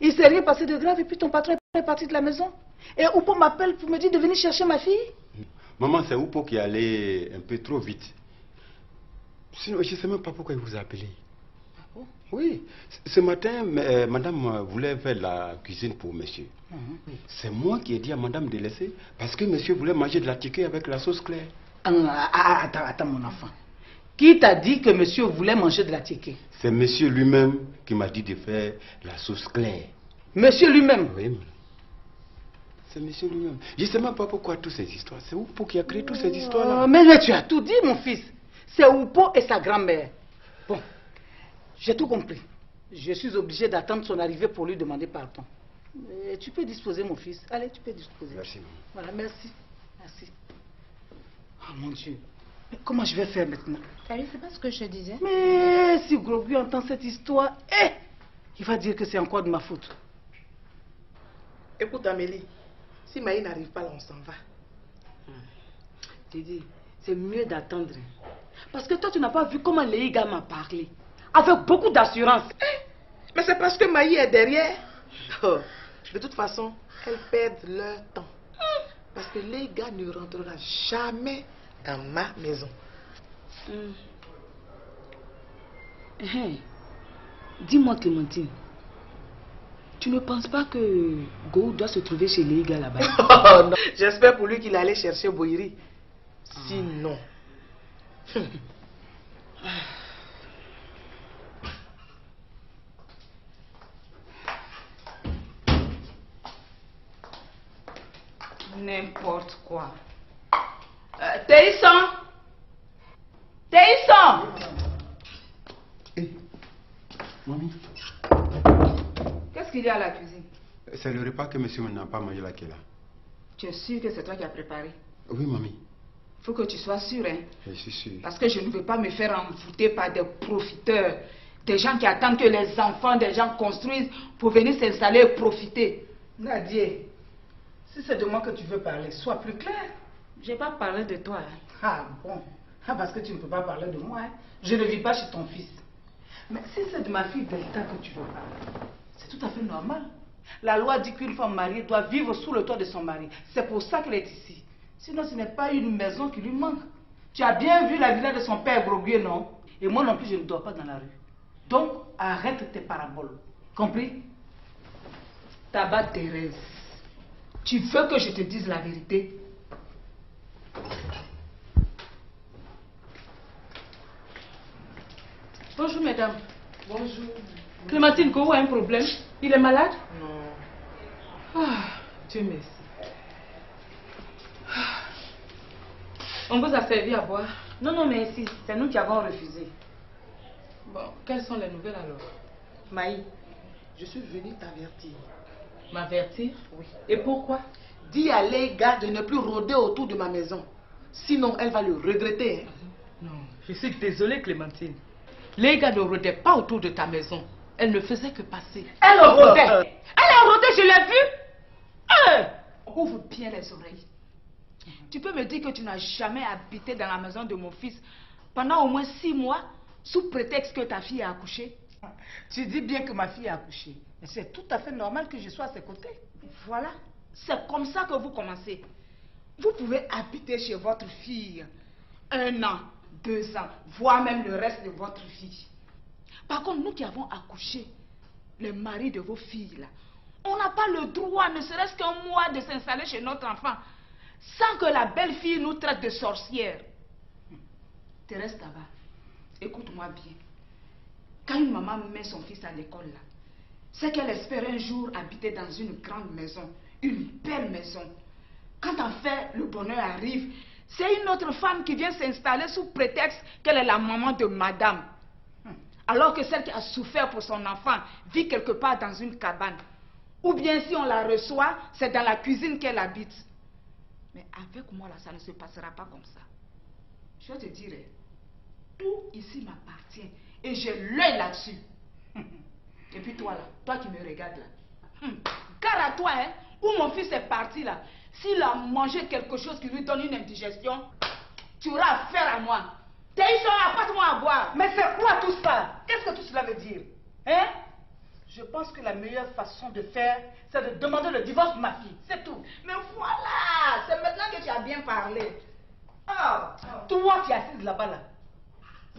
Il ne s'est rien passé de grave et puis ton patron est parti de la maison. Et Oupo m'appelle pour me dire de venir chercher ma fille. Maman, c'est Oupo qui allait un peu trop vite. Sinon, je ne sais même pas pourquoi il vous a appelé. Oui, ce matin, madame voulait faire la cuisine pour monsieur. C'est moi qui ai dit à madame de laisser parce que monsieur voulait manger de la ticket avec la sauce claire. Attends mon enfant. Qui t'a dit que monsieur voulait manger de la ticket? C'est monsieur lui-même qui m'a dit de faire la sauce claire. Monsieur lui-même? Oui, c'est monsieur lui-même. Je ne sais même pas pourquoi toutes ces histoires. C'est Oupo qui a créé toutes ces histoires-là. Mais tu as tout dit, mon fils. C'est Oupo et sa grand-mère. Bon. J'ai tout compris. Je suis obligé d'attendre son arrivée pour lui demander pardon. Tu peux disposer, mon fils. Allez, tu peux disposer. Merci. Voilà, merci. Merci. Oh mon Dieu. Mais comment je vais faire maintenant? C'est pas ce que je disais. Mais si Grogu entend cette histoire, il va dire que c'est encore de ma faute. Écoute Amélie, si Maï n'arrive pas là, on s'en va. Didi, c'est mieux d'attendre. Parce que toi, tu n'as pas vu comment Léiga m'a parlé. Avec beaucoup d'assurance. Mais c'est parce que Maï est derrière. Oh, de toute façon, qu'elles perdent leur temps. Parce que les gars ne rentreront jamais dans ma maison. Dis-moi, Clémentine, tu ne penses pas que Go doit se trouver chez les gars là-bas? Oh, non. J'espère pour lui qu'il allait chercher Boiri. Sinon... N'importe quoi. Théisson! Théisson! Mamie. Qu'est-ce qu'il y a à la cuisine? C'est le repas que monsieur n'a pas mangé là qui est là. Tu es sûr que c'est toi qui as préparé? Oui, mamie. Faut que tu sois sûr, hein? Je suis sûr. Parce que je ne veux pas me faire envoûter par des profiteurs. Des gens qui attendent que les enfants des gens construisent pour venir s'installer et profiter. Nadia, si c'est de moi que tu veux parler, sois plus clair. Je n'ai pas parlé de toi. Hein. Ah bon, parce que tu ne peux pas parler de moi. Hein. Je ne vis pas chez ton fils. Mais si c'est de ma fille Delta que tu veux parler, c'est tout à fait normal. La loi dit qu'une femme mariée doit vivre sous le toit de son mari. C'est pour ça qu'elle est ici. Sinon, ce n'est pas une maison qui lui manque. Tu as bien vu la villa de son père Groguier, non? Et moi non plus, je ne dors pas dans la rue. Donc, arrête tes paraboles. Compris? Tabac Thérèse, tu veux que je te dise la vérité? Bonjour, mesdames. Bonjour. Clémentine, Go a un problème? Il est malade? Non. Ah, Dieu merci. On vous a servi à boire? Non, non, merci. C'est nous qui avons refusé. Bon, quelles sont les nouvelles alors? Maï, je suis venue t'avertir. M'avertir? Oui. Et pourquoi? Dis à les gars de ne plus rôder autour de ma maison. Sinon, elle va le regretter. Hein. Non, je suis désolée, Clémentine. Les gars ne rôdaient pas autour de ta maison. Elle ne faisait que passer. Elle rôdait. Elle a rôdé, je l'ai vue. Ouvre bien les oreilles. Tu peux me dire que tu n'as jamais habité dans la maison de mon fils pendant au moins 6 mois sous prétexte que ta fille a accouché? Tu dis bien que ma fille a accouché. Mais c'est tout à fait normal que je sois à ses côtés. Voilà. C'est comme ça que vous commencez. Vous pouvez habiter chez votre fille 1 an, 2 ans, voire même le reste de votre vie. Par contre, nous qui avons accouché, les maris de vos filles, là, on n'a pas le droit, ne serait-ce qu'un mois, de s'installer chez notre enfant sans que la belle-fille nous traite de sorcière. Thérèse Tabac, écoute-moi bien. Quand une maman met son fils à l'école, là, c'est qu'elle espère un jour habiter dans une grande maison, une belle maison. Quand en fait le bonheur arrive, c'est une autre femme qui vient s'installer sous prétexte qu'elle est la maman de madame. Alors que celle qui a souffert pour son enfant vit quelque part dans une cabane. Ou bien si on la reçoit, c'est dans la cuisine qu'elle habite. Mais avec moi là, ça ne se passera pas comme ça. Je te dirai, tout ici m'appartient et j'ai l'œil là-dessus. Et puis toi là, toi qui me regardes là, gare à toi, hein, où mon fils est parti là, s'il a mangé quelque chose qui lui donne une indigestion, tu auras affaire à moi. Théisson, apporte-moi à boire. Mais c'est quoi tout ça? Qu'est-ce que tout cela veut dire? Hein? Je pense que la meilleure façon de faire, c'est de demander le divorce de ma fille. C'est tout. Mais voilà, c'est maintenant que tu as bien parlé. Ah, toi qui es assise là-bas là,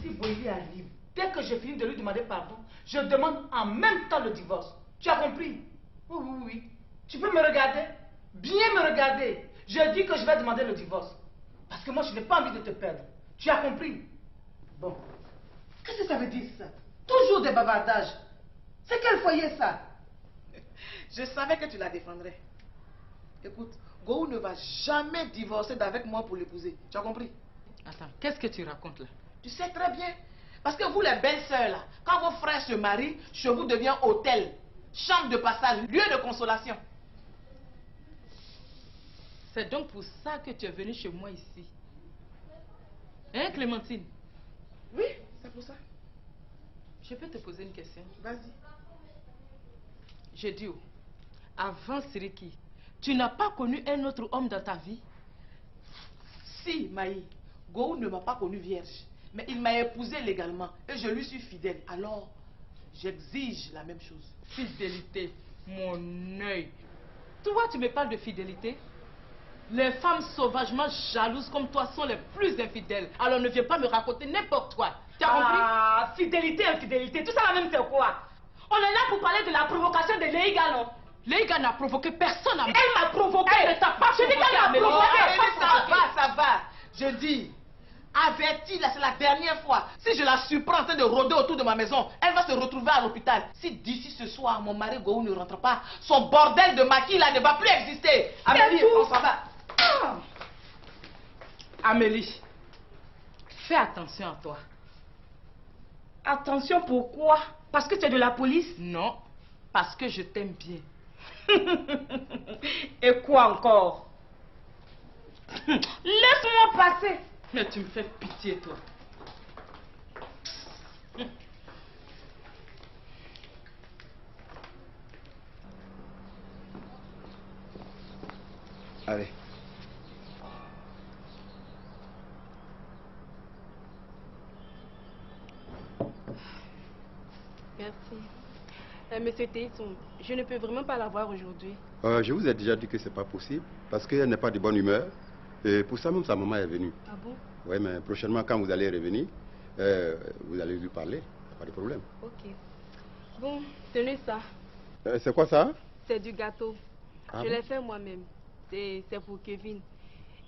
si Boili arrive, dès que j'ai fini de lui demander pardon, je demande en même temps le divorce. Tu as compris? Oui, oui, oui. Tu peux me regarder? Bien me regarder. Je dis que je vais demander le divorce. Parce que moi, je n'ai pas envie de te perdre. Tu as compris? Bon. Qu'est-ce que ça veut dire ça? Toujours des bavardages. C'est quel foyer ça? Je savais que tu la défendrais. Écoute, Go ne va jamais divorcer d'avec moi pour l'épouser. Tu as compris? Attends, qu'est-ce que tu racontes là? Tu sais très bien. Parce que vous, les belles-sœurs, là, quand vos frères se marient, chez vous devient hôtel, chambre de passage, lieu de consolation. C'est donc pour ça que tu es venue chez moi ici. Hein, Clémentine? Oui, c'est pour ça. Je peux te poser une question? Vas-y. Je dis, avant Siriki, tu n'as pas connu un autre homme dans ta vie? Si, Maï, Go ne m'a pas connue vierge. Mais il m'a épousée légalement et je lui suis fidèle. Alors, j'exige la même chose. Fidélité, mon œil. Toi, tu me parles de fidélité? Les femmes sauvagement jalouses comme toi sont les plus infidèles. Alors ne viens pas me raconter n'importe quoi. Tu as compris? Ah, fidélité, infidélité, tout ça la même c'est quoi? On est là pour parler de la provocation de Leiga, non? Leiga n'a provoqué personne à moi. Elle m'a provoqué. Elle ne t'a pas provoqué. Je dis qu'elle m'a provoqué. Ça va. Je dis, avertis-la, c'est la dernière fois. Si je la surprends en train de rôder autour de ma maison, elle va se retrouver à l'hôpital. Si d'ici ce soir, mon mari Gohou ne rentre pas, son bordel de maquis là ne va plus exister. Amélie, on s'en va. Amélie, fais attention à toi. Attention pourquoi? Parce que tu es de la police? Non, parce que je t'aime bien. Et quoi encore? Laisse-moi passer. Mais tu me fais pitié, toi. Allez. Merci. Monsieur Tesson, je ne peux vraiment pas la voir aujourd'hui. Je vous ai déjà dit que c'est pas possible parce qu'elle n'est pas de bonne humeur. Et pour ça même, sa maman est venue. Ah bon? Oui, mais prochainement, quand vous allez revenir, vous allez lui parler. Pas de problème. Ok. Bon, tenez ça. C'est quoi ça? C'est du gâteau. Ah Je bon? l'ai fait moi-même. C'est pour Kevin.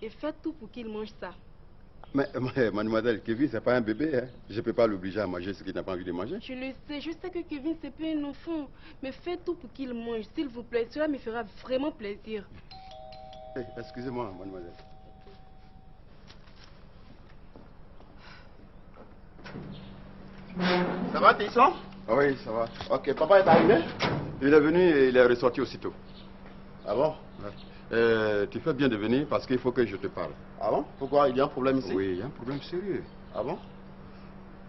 Et faites tout pour qu'il mange ça. Mais mademoiselle, Kevin, c'est pas un bébé. Hein. Je ne peux pas l'obliger à manger ce qu'il n'a pas envie de manger. Je le sais. Je sais que Kevin, c'est pas un enfant. Mais faites tout pour qu'il mange. S'il vous plaît, cela me fera vraiment plaisir. Excusez-moi, mademoiselle. Ça va, Tesson? Oui, ça va. Ok, papa est arrivé? Il est venu et il est ressorti aussitôt. Ah bon? Ouais. Tu fais bien de venir parce qu'il faut que je te parle. Ah bon? Pourquoi? Il y a un problème ici? Oui, il y a un problème sérieux. Ah bon?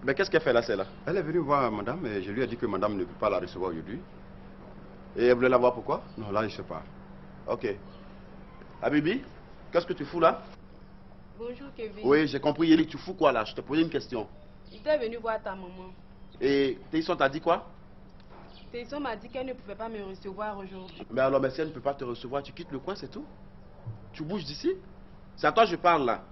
Mais qu'est-ce qu'elle fait là, celle-là? Elle est venue voir madame et je lui ai dit que madame ne peut pas la recevoir aujourd'hui. Et elle voulait la voir pourquoi? Non, là, il se part. Ok. Habibi, qu'est-ce que tu fous là? Bonjour, Kevin. Oui, j'ai compris, Yeli, tu fous quoi là? Je te posais une question. J'étais venu voir ta maman. Et Tesson t'a dit quoi? Tesson m'a dit qu'elle ne pouvait pas me recevoir aujourd'hui. Mais alors, mais si elle ne peut pas te recevoir, tu quittes le coin, c'est tout? Tu bouges d'ici? C'est à toi que je parle là.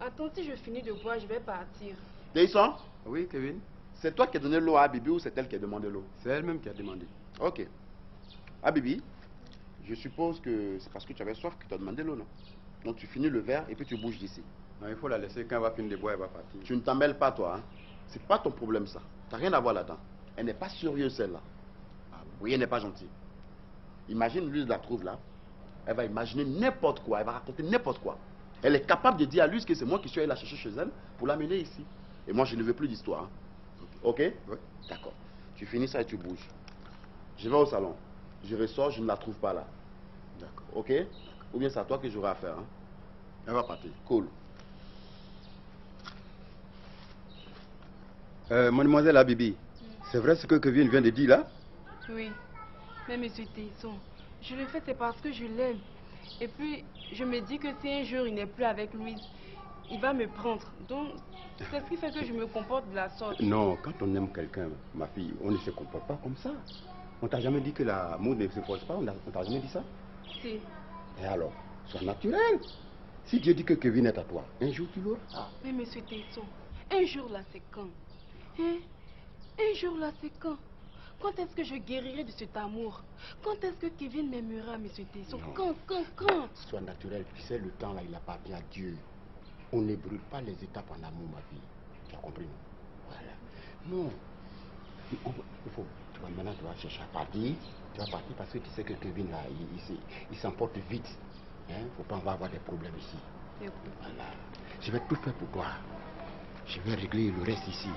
Attends, si je finis de boire, je vais partir. Tesson? Oui, Kevin. C'est toi qui as donné l'eau à Habibi ou c'est elle qui a demandé l'eau? C'est elle-même qui a demandé. Ok. Habibi, je suppose que c'est parce que tu avais soif que tu as demandé l'eau, non? Donc tu finis le verre et puis tu bouges d'ici. Non, il faut la laisser. Quand elle va finir de boire, elle va partir. Tu ne t'en mêles pas, toi. Hein? C'est pas ton problème, ça. Tu n'as rien à voir là-dedans. Elle n'est pas sérieuse, celle-là. Oui, elle n'est pas gentille. Imagine, lui, la trouve là. Elle va imaginer n'importe quoi. Elle va raconter n'importe quoi. Elle est capable de dire à lui que c'est moi qui suis allé la chercher chez elle pour l'amener ici. Et moi, je ne veux plus d'histoire. Hein? Ok? Oui. D'accord. Tu finis ça et tu bouges. Je vais au salon. Je ressors, je ne la trouve pas là. D'accord. Ok? Ou bien c'est à toi que j'aurai à faire. Hein? Elle va partir. Cool. Mademoiselle Habibi, c'est vrai ce que Kevin vient de dire là? Oui. Mais monsieur Tesson, je le fais, c'est parce que je l'aime. Et puis, je me dis que si un jour il n'est plus avec Louise, il va me prendre. Donc, c'est ce qui fait que je me comporte de la sorte. Non, quand on aime quelqu'un, ma fille, on ne se comporte pas comme ça. On t'a jamais dit que l'amour ne se force pas? On t'a jamais dit ça? Si. Et alors, sois naturel. Si Dieu dit que Kevin est à toi, un jour tu l'auras. Mais monsieur Tesson, un jour là c'est quand? Hein? Un jour là c'est quand? Quand est-ce que je guérirai de cet amour? Quand est-ce que Kevin m'aimera, monsieur Tesson? Quand? Sois naturel, tu sais, le temps là, il appartient à Dieu. On ne brûle pas les étapes en amour, ma fille. Tu as compris, non? Voilà. Non. Il faut, tu vas maintenant, tu vas chercher à partir. Tu vas partir parce que tu sais que Kevin là, il s'emporte vite. Hein? Faut pas avoir des problèmes ici. Voilà. Je vais tout faire pour toi. Je vais régler le reste ici.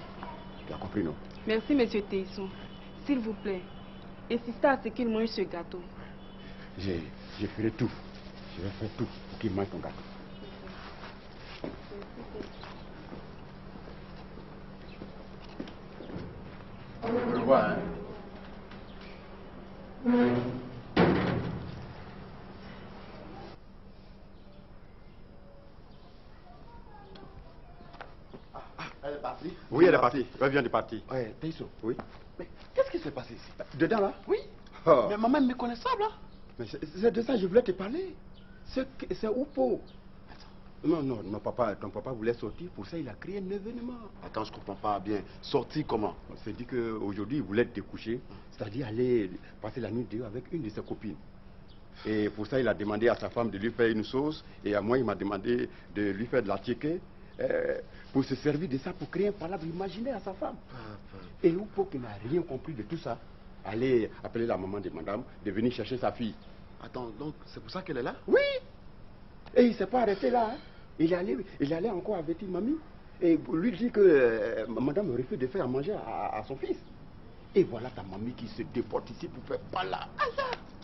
Tu as compris, non? Merci, monsieur Tesson. S'il vous plaît, insistez à ce qu'il mange ce gâteau. Je ferai tout. Je vais faire tout pour qu'il mange ton gâteau. Je le vois, hein? Elle est partie? Oui, elle est partie. Elle vient de partir. Ouais, Tesson. Oui. Mais qu'est-ce qui s'est passé ici? Dedans là? Oui. Oh. Mais maman est méconnaissable, là. Mais c'est de ça que je voulais te parler. C'est Oupo. Non, papa, ton papa voulait sortir, pour ça il a créé un événement. Attends, je comprends pas bien. Sortir comment? On s'est dit qu'aujourd'hui il voulait te coucher, c'est-à-dire aller passer la nuit dehors avec une de ses copines. Et pour ça il a demandé à sa femme de lui faire une sauce, et à moi il m'a demandé de lui faire de la tiéké, pour se servir de ça pour créer un palabre imaginaire à sa femme. Et Oupo qui n'a rien compris de tout ça, allait appeler la maman de madame de venir chercher sa fille. Attends, donc c'est pour ça qu'elle est là? Oui. Et il ne s'est pas arrêté là. Hein. Il allait encore avertir mamie et lui dire que madame refuse de faire à manger à son fils. Et voilà ta mamie qui se déporte ici pour faire pas là.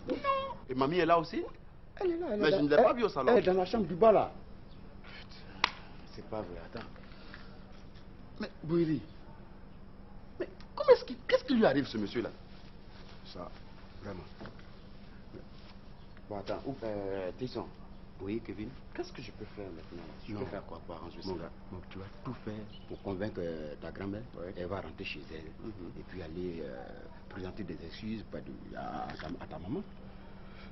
Non. Et mamie est là aussi? Elle est là. Mais je ne l'ai pas vue au salon. Elle est dans la chambre du bas là. Putain, c'est pas vrai, attends. Mais Boiri, mais qu'est-ce qui lui arrive ce monsieur là? Ça, vraiment. Bon, attends, Tisson. Oui, Kevin. Qu'est-ce que je peux faire maintenant? Je peux faire quoi pour arranger ça? Donc tu vas tout faire pour convaincre ta grand-mère. Elle va rentrer chez elle et puis aller présenter des excuses à ta maman.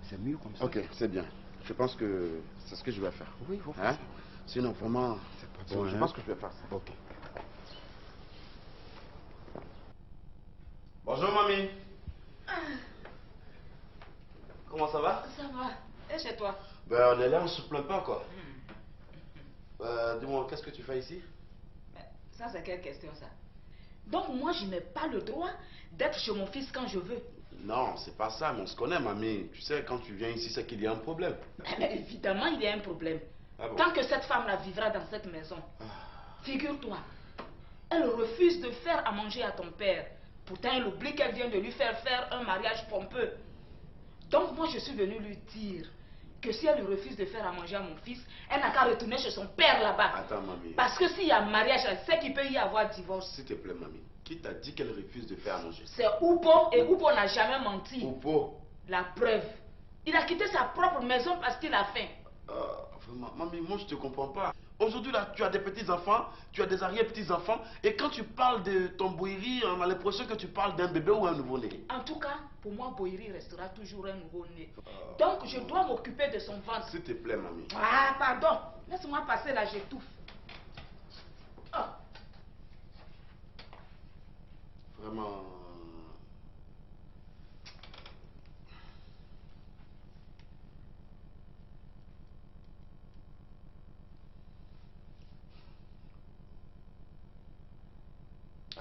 C'est mieux comme ça. Ok, c'est bien. Je pense que c'est ce que je vais faire. Oui, il faut faire ça. Sinon, vraiment, c'est pas bon. Je pense que je vais faire ça. Ok. Bonjour, mamie. Comment ça va? Ça va. Et chez toi? Ben, on est là, on se plaint pas, quoi. Dis-moi, qu'est-ce que tu fais ici? Ça, c'est quelle question, ça? Donc, moi, je n'ai pas le droit d'être chez mon fils quand je veux. Non, c'est pas ça, mais on se connaît, mamie. Tu sais, quand tu viens ici, c'est qu'il y a un problème. Mais évidemment, il y a un problème. Ah bon? Tant que cette femme-là vivra dans cette maison, figure-toi, elle refuse de faire à manger à ton père. Pourtant, elle oublie qu'elle vient de lui faire un mariage pompeux. Donc, moi, je suis venue lui dire que si elle refuse de faire à manger à mon fils, elle n'a qu'à retourner chez son père là-bas. Attends, mamie. Parce que s'il y a mariage, elle sait qu'il peut y avoir divorce. S'il te plaît, mamie. Qui t'a dit qu'elle refuse de faire à manger? C'est Oupo, et Oupo n'a jamais menti. Oupo? La preuve. Il a quitté sa propre maison parce qu'il a faim. Vraiment, mamie, moi je te comprends pas. Aujourd'hui, là, tu as des petits-enfants, tu as des arrière-petits-enfants, et quand tu parles de ton Boiri, on a l'impression que tu parles d'un bébé ou un nouveau-né. En tout cas, pour moi, Boiri restera toujours un nouveau-né. Donc, je dois m'occuper de son ventre. S'il te plaît, mamie. Ah, pardon. Laisse-moi passer là, j'étouffe. Oh. Vraiment...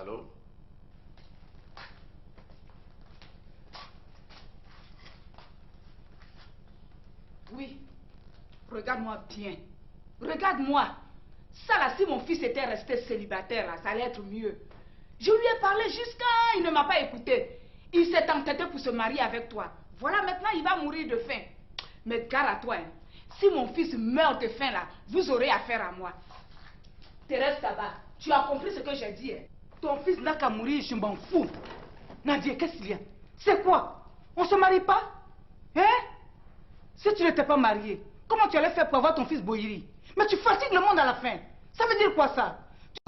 Allô? Oui. Regarde-moi bien. Regarde-moi. Ça là, si mon fils était resté célibataire, là, ça allait être mieux. Je lui ai parlé jusqu'à... Il ne m'a pas écouté. Il s'est entêté pour se marier avec toi. Voilà, maintenant, il va mourir de faim. Mais gare à toi, hein. Si mon fils meurt de faim, là, vous aurez affaire à moi. Thérèse Taba, tu as compris ce que j'ai dit, hein? Ton fils n'a qu'à mourir, je m'en fous. Nadia, qu'est-ce qu'il y a? C'est quoi? On se marie pas? Hein? Si tu n'étais pas marié, comment tu allais faire pour avoir ton fils Boiri? Mais tu fatigues le monde à la fin. Ça veut dire quoi ça?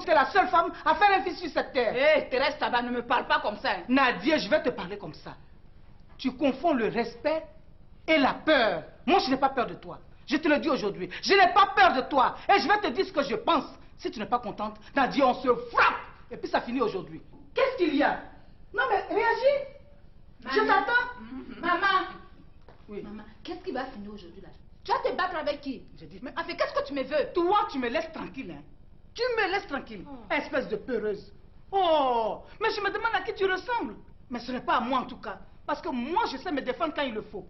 Tu es la seule femme à faire un fils sur cette terre. Hé, Thérèse Taba, ne me parle pas comme ça. Hein. Nadia, je vais te parler comme ça. Tu confonds le respect et la peur. Moi, je n'ai pas peur de toi. Je te le dis aujourd'hui. Je n'ai pas peur de toi. Et je vais te dire ce que je pense. Si tu n'es pas contente, Nadia, on se frappe. Et puis ça finit aujourd'hui. Qu'est-ce qu'il y a? Non mais réagis. Maman. Je t'attends. Maman. Oui. Maman, qu'est-ce qui va finir aujourd'hui là? Tu vas te battre avec qui? J'ai dit, mais enfin, qu'est-ce que tu me veux? Toi, tu me laisses tranquille, hein? Tu me laisses tranquille, espèce de peureuse. Oh, mais je me demande à qui tu ressembles. Mais ce n'est pas à moi en tout cas. Parce que moi, je sais me défendre quand il le faut.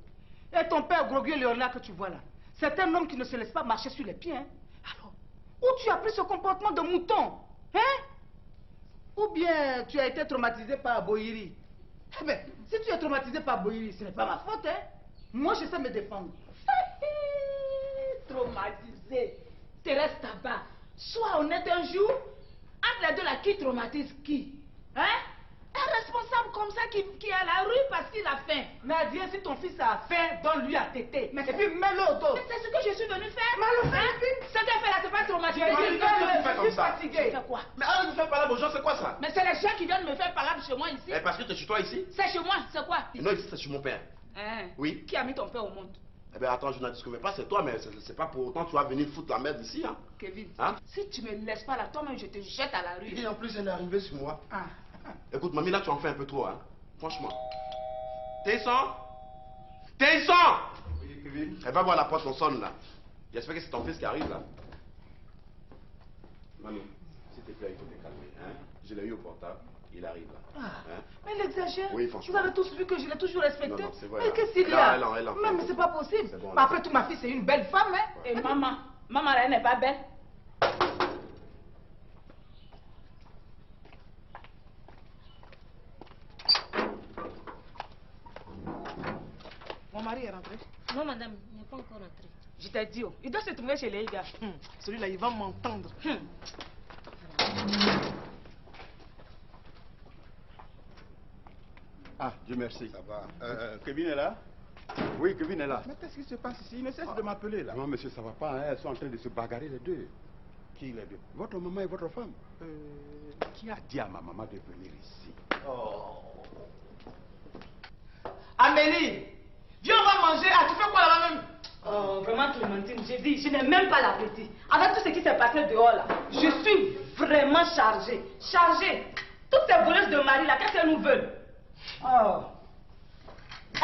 Et ton père Groguier Léonard que tu vois là, c'est un homme qui ne se laisse pas marcher sur les pieds, hein? Alors, où tu as pris ce comportement de mouton? Hein? Ou bien tu as été traumatisé par Boiri? Eh bien, si tu es traumatisé par Boiri, ce n'est pas ma faute, hein? Moi, je sais me défendre. Traumatisé. Thérèse Taba, sois honnête un jour. Entre les deux, là, qui traumatise qui? Hein? Un responsable comme ça qui est à la rue parce qu'il a faim. Nadia, si ton fils a faim, donne-lui à téter. Mais et puis mets-le au dos. Mais c'est ce que je suis venue faire. Ce qu'elle fait là, c'est pas traumatisé. Je suis fatiguée. Tu fais quoi? Mais arrête de faire parler aux gens, c'est quoi ça? Mais c'est les gens qui viennent me faire parler chez moi ici. Et parce que tu es chez toi ici? C'est chez moi, c'est quoi? Non, ici c'est chez mon père. Hein? Oui. Qui a mis ton père au monde? Eh bien, attends, je ne discute pas, c'est toi, mais c'est pas pour autant que tu vas venir foutre la merde ici, hein. Kevin, Hein? si tu me laisses pas là, toi-même, je te jette à la rue. Et en plus, elle est arrivée sur moi. Ah. Écoute, mamie, là, tu en fais un peu trop, hein. Franchement. Tesson? Oui, Kevin. Elle va voir la porte, on sonne, là. J'espère que c'est ton fils qui arrive, là. Mamie, s'il te plaît, il faut te calmer, hein. Je l'ai eu au portable, il arrive, là. Hein? Mais il exagère. Oui, franchement. Vous avez tous vu que je l'ai toujours respecté. Non, c'est vrai, Mais là. qu'est-ce qu'il y Là, a? elle en fait. Mais c'est pas possible. C'est bon, Mais là. après tout, ma fille, c'est une belle femme, hein. Et maman, elle n'est pas belle. Mon mari est rentré. Non, madame, il n'est pas encore rentré. Je t'ai dit, oh, il doit se trouver chez les gars. Celui-là, il va m'entendre. Ah, Dieu merci. Ça va. Kevin est là? Oui, Kevin est là. Mais qu'est-ce qui se passe ici? Il ne cesse de m'appeler là. Non, monsieur, ça va pas. Hein? Elles sont en train de se bagarrer les deux. Qui les deux? Votre maman et votre femme. Qui a dit à ma maman de venir ici? Oh. Amélie, viens, on va manger. Ah, tu fais quoi là même? Oh, vraiment, Clémentine, j'ai dit, je n'ai même pas l'appétit. Avec tout ce qui s'est passé dehors là, je suis vraiment chargée. Chargée. Toutes ces voleuses de mari là, qu'est-ce qu'elles nous veulent? Oh.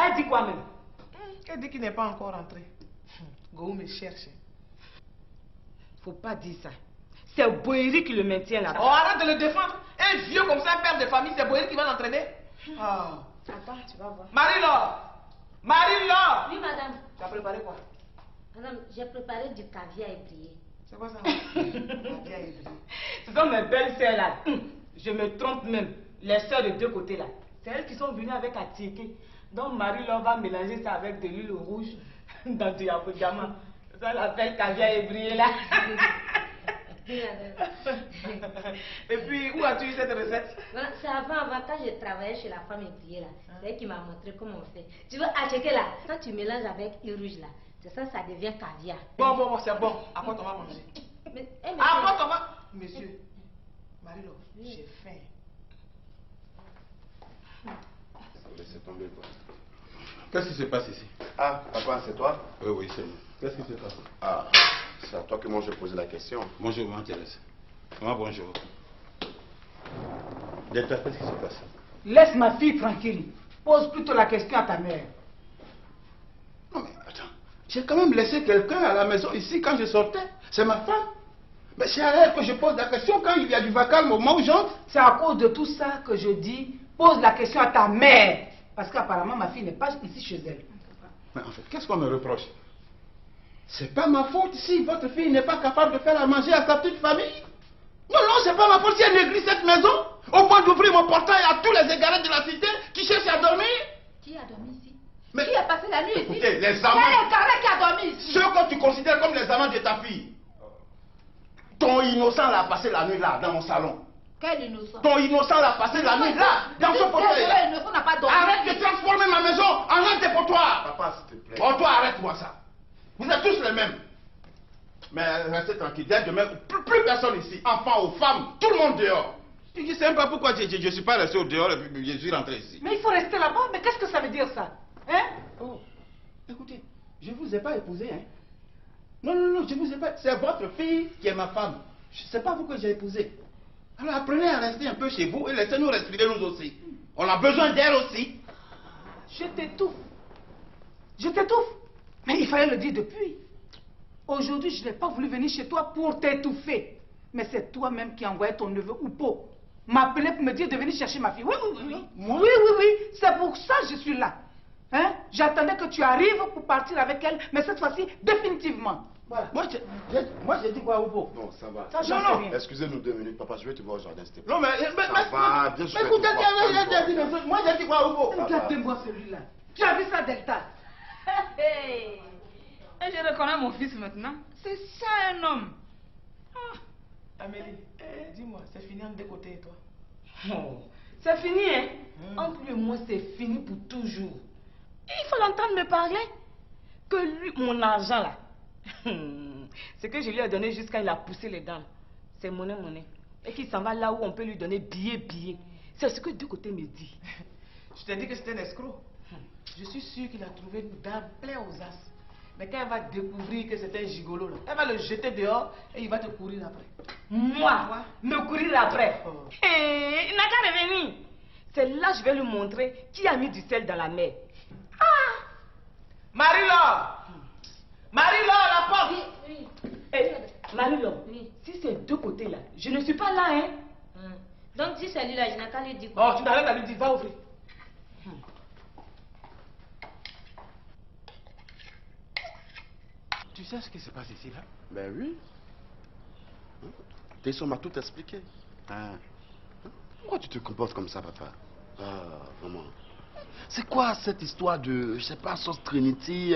Elle dit quoi même? Elle dit qu'il n'est pas encore rentré. Go me cherche. Faut pas dire ça. C'est Boéry qui le maintient là. Oh, arrête de le défendre. Un vieux comme ça, un père de famille, c'est Boéry qui va l'entraîner. Oh. Attends, tu vas voir. Marie-Laure! Marie-Laure! Oui, madame. Tu as préparé quoi? Madame, j'ai préparé du caviar ébrié. C'est quoi ça? Caviar ébrié. Ce sont mes belles sœurs là. Je me trompe même. Les sœurs de deux côtés là. C'est elles qui sont venues avec Atieke. Donc Marie-Laure va mélanger ça avec de l'huile rouge dans du yabouyama. Ça l'appelle caviar ébrié là. Et puis, où as-tu eu cette recette? Voilà, c'est avant, quand je travaillais chez la femme ébriée là. C'est elle qui m'a montré comment on fait. Tu veux acheter là, quand tu mélanges avec l'huile rouge là, c'est ça, ça devient caviar. Bon, c'est bon. Après, on va manger. Après, on va... Monsieur, Marie-Laure, j'ai faim. Laissez tomber, quoi. Qu'est-ce qui se passe ici? Ah, papa, c'est toi? Oui, c'est moi. Qu'est-ce qui se passe? Ah, c'est à toi que moi je posais la question. Bonjour, maman Thérèse. Maman, bonjour. Delta, qu'est-ce qui se passe? Laisse ma fille tranquille. Pose plutôt la question à ta mère. Non, mais attends. J'ai quand même laissé quelqu'un à la maison ici quand je sortais. C'est ma femme. Mais c'est à elle que je pose la question quand il y a du vacarme au moment où j'entre. C'est à cause de tout ça que je dis, pose la question à ta mère. Parce qu'apparemment, ma fille n'est pas ici chez elle. Mais en fait, qu'est-ce qu'on me reproche? C'est pas ma faute si votre fille n'est pas capable de faire à manger à sa petite famille. Non, c'est pas ma faute si elle néglige cette maison. Au point d'ouvrir mon portail à tous les égarés de la cité qui cherchent à dormir. Qui a dormi ici? Mais qui a passé la nuit ici? Écoutez, les C'est amants. l'égaré qui a dormi ici. Ceux que tu considères comme les amants de ta fille. Ton innocent l'a passé la nuit là, dans mon salon. Quel innocent? Ton innocent l'a passé la nuit là, dans son fauteuil. Innocent n'a pas dormi. Arrête de transformer ma maison en un dépotoir. Papa, s'il te plaît. Oh, toi, arrête-moi ça. Vous êtes tous les mêmes. Mais restez tranquille. Dès demain, plus personne ici. Enfants ou femmes, tout le monde dehors. Je ne sais même pas pourquoi je ne suis pas resté au dehors et puis je suis rentré ici. Mais il faut rester là-bas. Mais qu'est-ce que ça veut dire ça? Hein? Oh, écoutez, je ne vous ai pas épousé, hein. Non, je vous ai pas. C'est votre fille qui est ma femme. Ce n'est pas vous que j'ai épousé. Alors apprenez à rester un peu chez vous et laissez-nous respirer nous aussi. On a besoin d'air aussi. Je t'étouffe. Je t'étouffe. Mais il fallait le dire depuis. Aujourd'hui, je n'ai pas voulu venir chez toi pour t'étouffer. Mais c'est toi-même qui envoyais ton neveu Oupo m'appeler pour me dire de venir chercher ma fille. Oui. Moi? Oui. C'est pour ça que je suis là. Hein? J'attendais que tu arrives pour partir avec elle, mais cette fois-ci, définitivement. Voilà. Moi, j'ai dit quoi, Oupo? Non, ça va. Ça, j'en sais rien. Excusez-nous 2 minutes, papa, je vais te voir au jardin, s'il te plaît. Non, mais bien sûr. écoutez, moi, j'ai dit quoi, Oupo? Regardez-moi celui-là. Tu as vu ça, Delta? Hey. Et je reconnais mon fils maintenant. C'est ça un homme. Amélie, dis-moi, c'est fini en deux côtés et toi? Oh, c'est fini, hein? Entre lui et moi, c'est fini pour toujours. Il faut l'entendre me parler. Que lui, mon argent là, ce que je lui ai donné jusqu'à il a poussé les dents, c'est monnaie. Et qu'il s'en va là où on peut lui donner billet. C'est ce que deux côtés me dit. Je t'ai dit que c'était un escroc. Je suis sûr qu'il a trouvé une dame plein aux as. Mais quand elle va découvrir que c'est un gigolo, là, elle va le jeter dehors et il va te courir après. Moi, me courir après. Il n'a qu'à revenir. C'est là que je vais lui montrer qui a mis du sel dans la mer. Ah! Marie-Laure! Marie-Laure, la porte! Oui. Hey, Marie-Laure, si c'est deux côtés là, je ne suis pas là, hein? Donc si c'est lui là, je n'ai qu'à lui dire. Oh, tu n'arrêtes à lui dire, va ouvrir. Tu sais ce qui se passe ici, là? Ben oui. Tesson m'a tout expliqué. Pourquoi tu te comportes comme ça, papa? Vraiment. C'est quoi cette histoire de, je sais pas, sauce Trinity,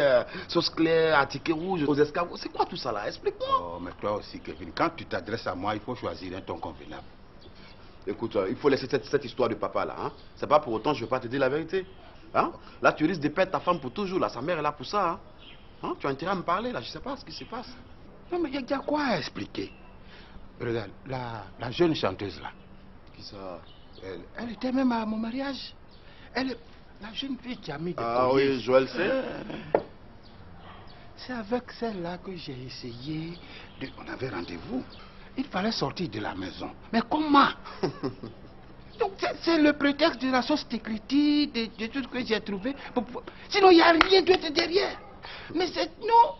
sauce claire, à ticket rouge, aux escargots? C'est quoi tout ça là? Explique-moi. Oh, mais toi aussi, Kevin, quand tu t'adresses à moi, il faut choisir un ton convenable. Écoute, il faut laisser cette histoire de papa là. Hein? C'est pas pour autant que je ne vais pas te dire la vérité. Hein? Là, tu risques de perdre ta femme pour toujours. Là. Sa mère est là pour ça. Hein? Tu as intérêt à me parler là. Je sais pas ce qui se passe. Non, mais il y a quoi à expliquer? Regarde, la jeune chanteuse là. Qui ça? Elle était même à mon mariage. La jeune fille qui a mis des colliers. Oui, Joël sait. C'est avec celle-là que j'ai essayé de... On avait rendez-vous. Il fallait sortir de la maison. Mais comment? Donc c'est le prétexte de la sauce Ticriti, de tout ce que j'ai trouvé. Sinon, il n'y a rien d'autre derrière. Mais c'est... Non,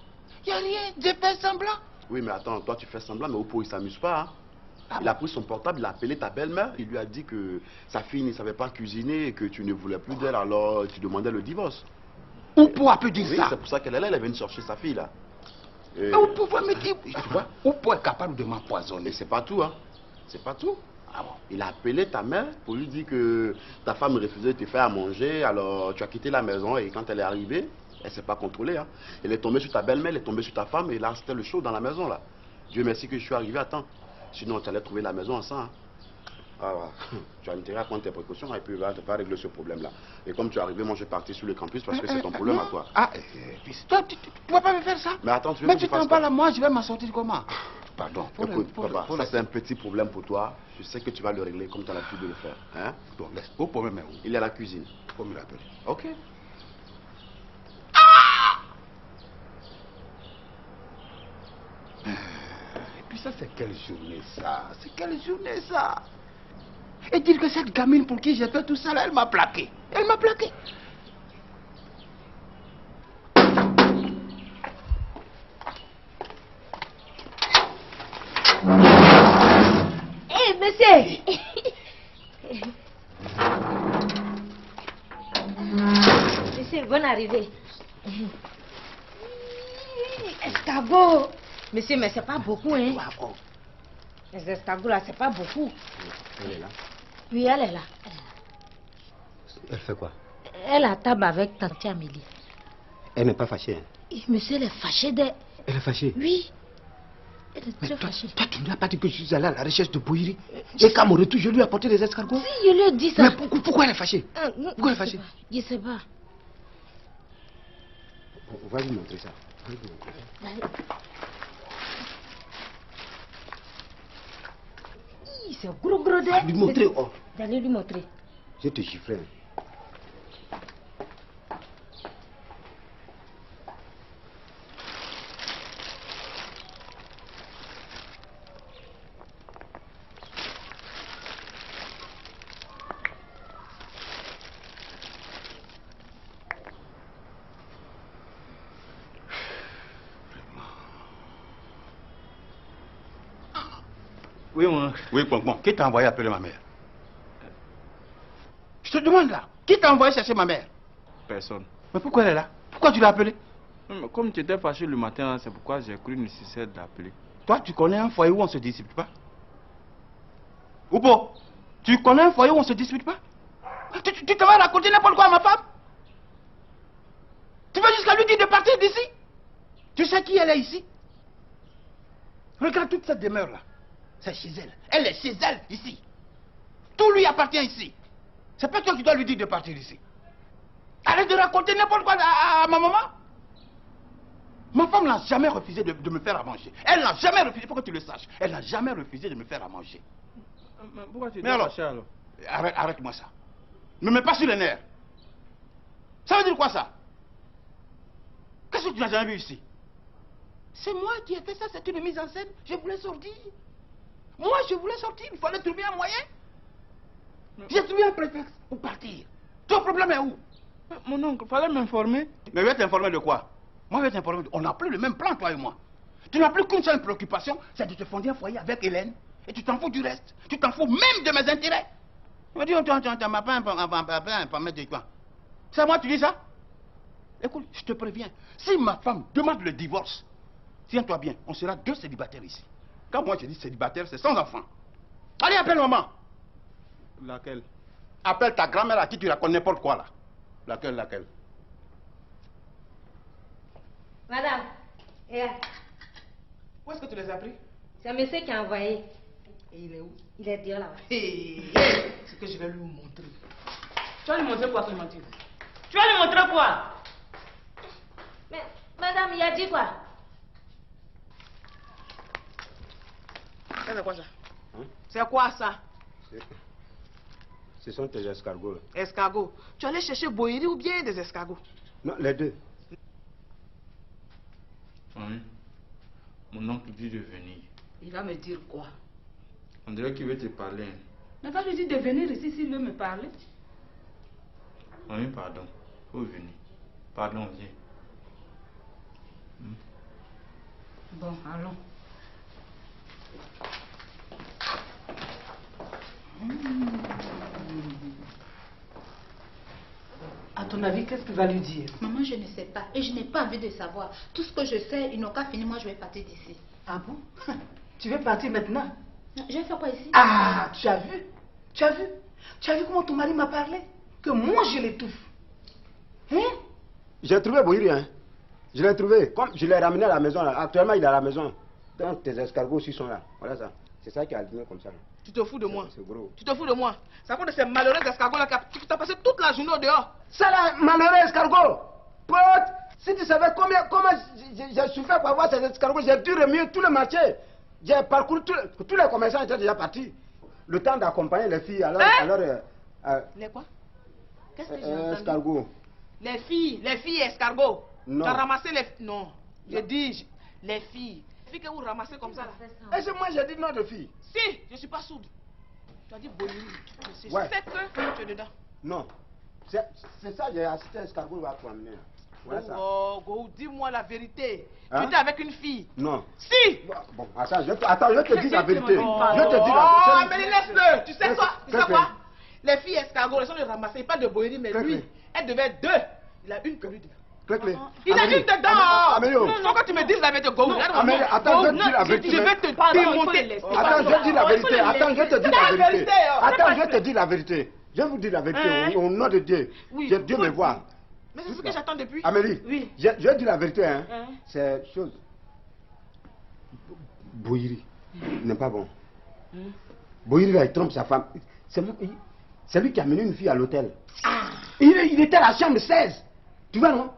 il n'y a rien. J'ai fait semblant. Oui, mais attends, toi tu fais semblant, mais Oupo il s'amuse pas. Hein? Il a pris son portable, il a appelé ta belle-mère, il lui a dit que sa fille ne savait pas cuisiner et que tu ne voulais plus d'elle, alors tu demandais le divorce. Oupo a pu dire oui, ça? C'est pour ça qu'elle est là, elle est venue chercher sa fille là. Et... Oupo va me dire, tu vois, Oupo est capable de m'empoisonner. C'est pas tout, hein. C'est pas tout. Ah bon? Il a appelé ta mère pour lui dire que ta femme refusait de te faire à manger, alors tu as quitté la maison et quand elle est arrivée, elle ne s'est pas contrôlée. Hein. Elle est tombée sur ta belle-mère, elle est tombée sur ta femme et là c'était le show dans la maison là. Dieu merci que je suis arrivé à temps. Sinon tu allais trouver la maison ensemble. Hein. Ah, ouais. Tu as intérêt à prendre tes précautions et puis tu vas régler ce problème là. Et comme tu es arrivé, moi je vais partir sur le campus parce que c'est ton problème à toi. Ah, toi tu ne vas pas me faire ça? Mais attends, mais tu t'en parles à moi, je vais m'en sortir comment? Pardon. Écoute, papa, ça c'est un petit problème pour toi. Je sais que tu vas le régler comme tu as l'habitude de le faire. Hein? Bon, laisse. Au problème où? Il est à la cuisine. Faut me l'appeler. Ok. Et puis ça, c'est quelle journée ça? C'est quelle journée ça? Et dire que cette gamine pour qui j'ai fait tout ça là, elle m'a plaqué. Elle m'a plaqué. Hé, monsieur! Monsieur, bonne arrivée. Escargot! Monsieur, mais c'est pas beaucoup, hein? Les escargots là, c'est pas beaucoup. Elle est là? Oui, elle est là. Elle fait quoi? Elle a table avec tante Amélie. Elle n'est pas fâchée, hein? Monsieur, elle est fâchée d'elle. Elle est fâchée? Oui. Elle est très fâchée. Toi, tu ne lui as pas dit que je suis allé à la recherche de Bouiri? Et qu'à mon retour, je lui ai apporté des escargots? Si, je lui ai dit ça. Mais pourquoi elle est fâchée? Pourquoi elle est fâchée? Je sais pas. On va lui montrer ça. C'est gros d'elle. Lui montrer, oh. D'aller lui montrer. Je te chiffre. Oui, moi. Oui, bon, qui t'a envoyé appeler ma mère? Je te demande là, qui t'a envoyé chercher ma mère? Personne. Mais pourquoi elle est là? Pourquoi tu l'as appelée? Comme tu étais fâché le matin, c'est pourquoi j'ai cru nécessaire d'appeler. Toi, tu connais un foyer où on ne se dispute pas? Oupo, tu connais un foyer où on ne se dispute pas? Tu te vas raconter n'importe quoi à ma femme? Tu vas jusqu'à lui dire de partir d'ici? Tu sais qui elle est ici? Regarde toute cette demeure là. C'est chez elle. Elle est chez elle, ici. Tout lui appartient ici. C'est pas toi qui dois lui dire de partir ici. Arrête de raconter n'importe quoi à ma maman. Ma femme n'a jamais refusé de me faire à manger. Elle n'a jamais refusé, pour que tu le saches. Elle n'a jamais refusé de me faire à manger. Mais pourquoi tu Mais alors, fâché alors? arrête-moi ça. Ne me mets pas sur les nerfs. Ça veut dire quoi ça? Qu'est-ce que tu n'as jamais vu ici? C'est moi qui ai fait ça, c'est une mise en scène. Je voulais sortir. Moi, je voulais sortir. Il fallait trouver un moyen. J'ai trouvé un prétexte pour partir. Ton problème est où? Mon oncle, il fallait m'informer. Mais je vais t'informer de quoi? Moi, je vais t'informer. On n'a plus le même plan, toi et moi. Tu n'as plus qu'une seule préoccupation, c'est de te fonder un foyer avec Hélène. Et tu t'en fous du reste. Tu t'en fous même de mes intérêts. Tu me dis, tu m'as pas mettre de quoi? C'est moi, tu dis ça? Écoute, je te préviens. Si ma femme demande le divorce, tiens-toi bien, on sera 2 célibataires ici. Quand moi je dis célibataire, c'est sans enfant. Allez, appelle maman. Laquelle? Appelle ta grand-mère à qui tu racontes n'importe quoi là. Laquelle? Madame, Où est-ce que tu les as pris? c'est un monsieur qui a envoyé. Et il est où? Il est dehors là-bas. C'est que je vais lui montrer. Tu vas lui montrer quoi, Clémentine? Tu vas lui montrer quoi? Mais, madame, il a dit quoi? C'est quoi ça? C'est quoi ça? Ce sont tes escargots. Escargots. Tu allais chercher Boïri ou bien des escargots? Non, les deux. Oui. Mon oncle dit de venir. Il va me dire quoi? On dirait qu'il veut te parler. Mais quand je dis de venir ici, s'il veut me parler. Oui, pardon. Faut venir. Pardon, viens. Bon, allons. À ton avis, qu'est-ce qu'il va lui dire? Maman, je ne sais pas. Et je n'ai pas envie de savoir. Tout ce que je sais, ils n'ont qu'à finir. Moi, je vais partir d'ici. Ah bon? Tu veux partir maintenant? Non, je vais faire quoi ici? Ah, tu as vu? Tu as vu? Tu as vu comment ton mari m'a parlé? Que moi, je l'étouffe. Hein? J'ai trouvé Boïri, hein. Je l'ai trouvé. Comme je l'ai ramené à la maison, là. Actuellement, il est à la maison. Donc, tes escargots aussi sont là. Voilà ça. C'est ça qui a allumé comme ça. Là. Tu te fous de moi? C'est gros. Tu te fous de moi? C'est à cause de ces malheureux escargots-là que tu as passé toute la journée au dehors. Ça là, malheureux escargot. Pote, si tu savais comment j'ai souffert pour avoir ces escargots, j'ai dû remuer tout le marché. J'ai parcouru tous les commerçants étaient déjà partis. Le temps d'accompagner les filles. Alors, les quoi? Qu'est-ce que j'ai entendu? Escargots. Les filles escargots. Non. Tu as ramassé les... Non. Je dis les filles. Les filles que vous ramassez comme ça là. Est-ce que moi j'ai dit non de filles? Si, je ne suis pas sourde. Tu as dit Boïri. Je Ouais. sais que tu es dedans. Non. C'est ça, j'ai assisté à escargot va pour amener. Voilà ça. Oh, Go, dis-moi la vérité. Hein? Tu étais avec une fille? Non. Si! Bon, attends, je te dis la vérité. Je te dis Oh, la vérité. mais laisse-le. Tu sais quoi? Tu sais quoi? Les filles escargots, elles sont les ramasser. Pas de Boïri, mais lui, elle devait être 2. Il a une que lui dedans. Il a une dedans. Amélio. Non, quand tu me dis la vérité, Go. Amélio, attends, je vais te dire la vérité. Je vais te démonter. Attends, je vais te dire la vérité. Attends, je vais te dire la vérité. Attends, je vais te dire la vérité. Je vais vous dire la vérité au nom de Dieu. Dieu me voit. Mais c'est ce que j'attends depuis. Amélie, oui. Je vais dire la vérité. Hein. C'est chose. Boïri n'est pas bon. Boïri là, il trompe sa femme. C'est lui qui a mené une fille à l'hôtel. Il était à la chambre 16. Tu vois, non?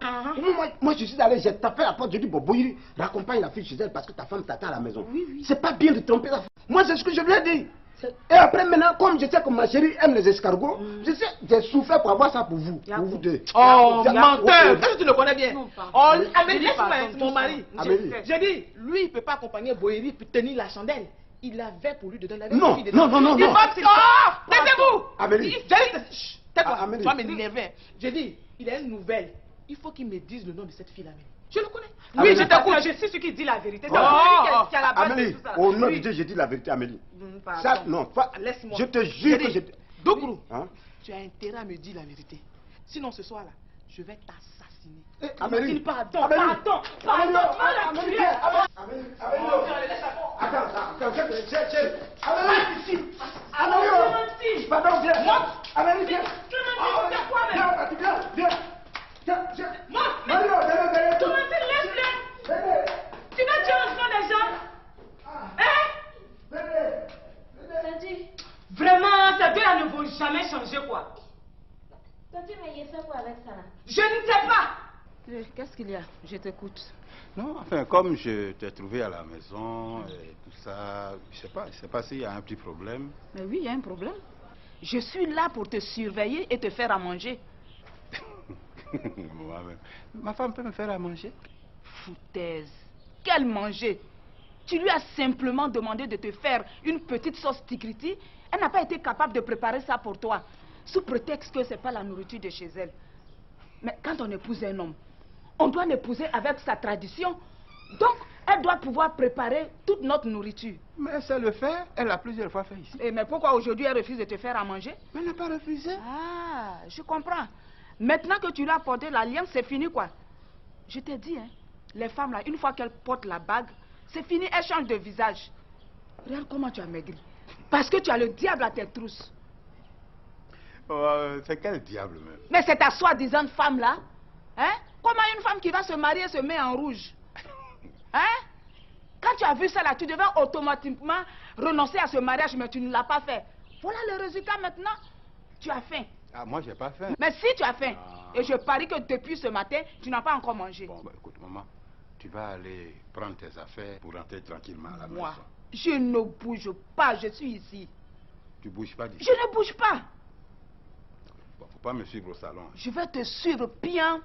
Moi, je suis allé, j'ai tapé à la porte, j'ai dit, bon, Boïri, raccompagne la fille chez elle parce que ta femme t'attend à la maison. C'est pas bien de tromper la femme. Moi, c'est ce que je lui ai dit. Et après, maintenant, comme je sais que ma chérie aime les escargots, j'ai souffert pour avoir ça pour vous deux. Oh, menteur! Est-ce que tu le connais bien? Oh, Amélie, laisse-moi, mon mari. J'ai dit, lui, il ne peut pas accompagner Boïri pour tenir la chandelle. Il avait pour lui de donner la vie. Non. Il va... Oh! Taisez-vous! Amélie. Tais-toi, tu vas m'énerver. J'ai dit, il a une nouvelle. Il faut qu'il me dise le nom de cette fille-là. Je le connais. Oui, je t'écoute. Je suis celui qui dit la vérité. C'est qui a la base de tout ça. Au nom de Dieu, j'ai dit la vérité, Amélie. Ça, non, laisse-moi. Je te jure que j'ai... Dougourou, tu as intérêt à me dire la vérité. Sinon, ce soir-là, je vais t'assassiner. Amélie, pardon. Attends, Amélie, pardon, viens. Amélie, viens. Viens. Tu vas tuer l'enfant des gens? Hein? Vraiment, tes deux là ne vont jamais changer quoi. Tati, mais il fait quoi avec ça là? Je ne sais pas. Qu'est-ce qu'il y a? Je t'écoute. Non, enfin, comme je t'ai trouvé à la maison et tout ça, je sais pas s'il y a un petit problème. Mais oui, il y a un problème. Je suis là pour te surveiller et te faire à manger. Ma femme peut me faire à manger. Foutaise. Quel manger? Tu lui as simplement demandé de te faire une petite sauce tigriti. Elle n'a pas été capable de préparer ça pour toi. Sous prétexte que ce n'est pas la nourriture de chez elle. Mais quand on épouse un homme, on doit l'épouser avec sa tradition. Donc, elle doit pouvoir préparer toute notre nourriture. Mais elle sait le faire. Elle l'a plusieurs fois fait ici. Mais pourquoi aujourd'hui elle refuse de te faire à manger? Mais elle n'a pas refusé. Ah, je comprends. Maintenant que tu lui as porté l'alliance, c'est fini quoi. Je t'ai dit, hein, les femmes là, une fois qu'elles portent la bague, c'est fini, elles changent de visage. Regarde comment tu as maigri. Parce que tu as le diable à tes trousses. C'est quel diable même? Mais c'est ta soi-disant femme là. Hein? Comment une femme qui va se marier se met en rouge? Hein? Quand tu as vu ça là, tu devais automatiquement renoncer à ce mariage, mais tu ne l'as pas fait. Voilà le résultat maintenant. Tu as faim. Ah, moi, j'ai pas faim. Mais si tu as faim, et je parie que depuis ce matin, tu n'as pas encore mangé. Bon, bah, écoute, maman, tu vas aller prendre tes affaires pour rentrer tranquillement à la maison. Moi, je ne bouge pas, je suis ici. Tu bouges pas d'ici? Je ne bouge pas. Bon, faut pas me suivre au salon. Je vais te suivre bien.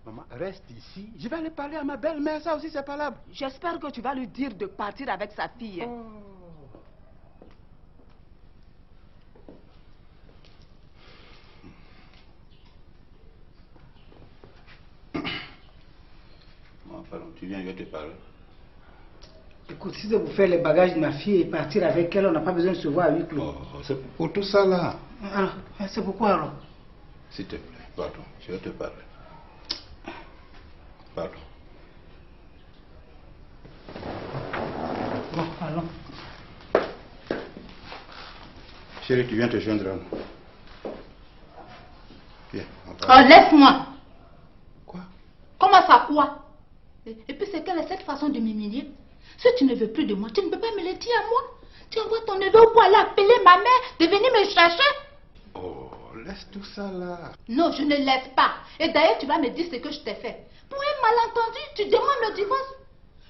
Maman, reste ici. Je vais aller parler à ma belle-mère, ça aussi c'est valable. J'espère que tu vas lui dire de partir avec sa fille. Hein. Bon, pardon, tu viens, je vais te parler. Écoute, si c'est pour faire les bagages de ma fille et partir avec elle, on n'a pas besoin de se voir à huis clos. Oh, c'est pour tout ça là. Alors, c'est pourquoi alors? S'il te plaît, pardon, je vais te parler. Pardon. Bon, allons. Chérie, tu viens te joindre à nous. Viens, on parle. Oh, laisse-moi. Quoi? Comment ça, quoi? Et puis c'est quelle est cette façon de m'humilier? Si tu ne veux plus de moi, tu ne peux pas me le dire à moi. Tu envoies ton neveu au bout aller appeler ma mère de venir me chercher. Oh, laisse tout ça là. Non, je ne laisse pas. Et d'ailleurs, tu vas me dire ce que je t'ai fait. Pour un malentendu, tu demandes le divorce.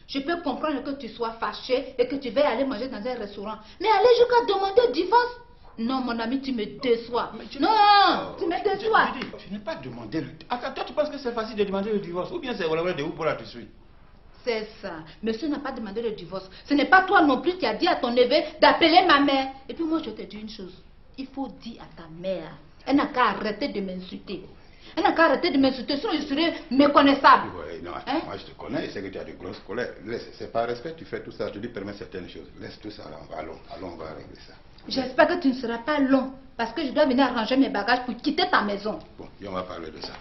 Je peux comprendre que tu sois fâché et que tu veuilles aller manger dans un restaurant. Mais aller jusqu'à demander le divorce? Non, mon ami, tu me déçois. Non, tu me déçois. Je n'ai pas demandé le divorce. Attends, toi, tu penses que c'est facile de demander le divorce? Ou bien c'est vraiment de où pour la tu suis? C'est ça. Monsieur n'a pas demandé le divorce. Ce n'est pas toi non plus qui as dit à ton neveu d'appeler ma mère. Et puis moi, je te dis une chose. Il faut dire à ta mère. Elle n'a qu'à arrêter de m'insulter. Elle n'a qu'à arrêter de m'insulter, sinon je serai méconnaissable. Oui, non, hein? Moi je te connais, je sais que tu as de grosses colères. C'est par respect que tu fais tout ça, je lui permets certaines choses. Laisse tout ça là, allons, on va régler ça. J'espère que tu ne seras pas long, parce que je dois venir arranger mes bagages pour quitter ta maison. Bon, et on va parler de ça.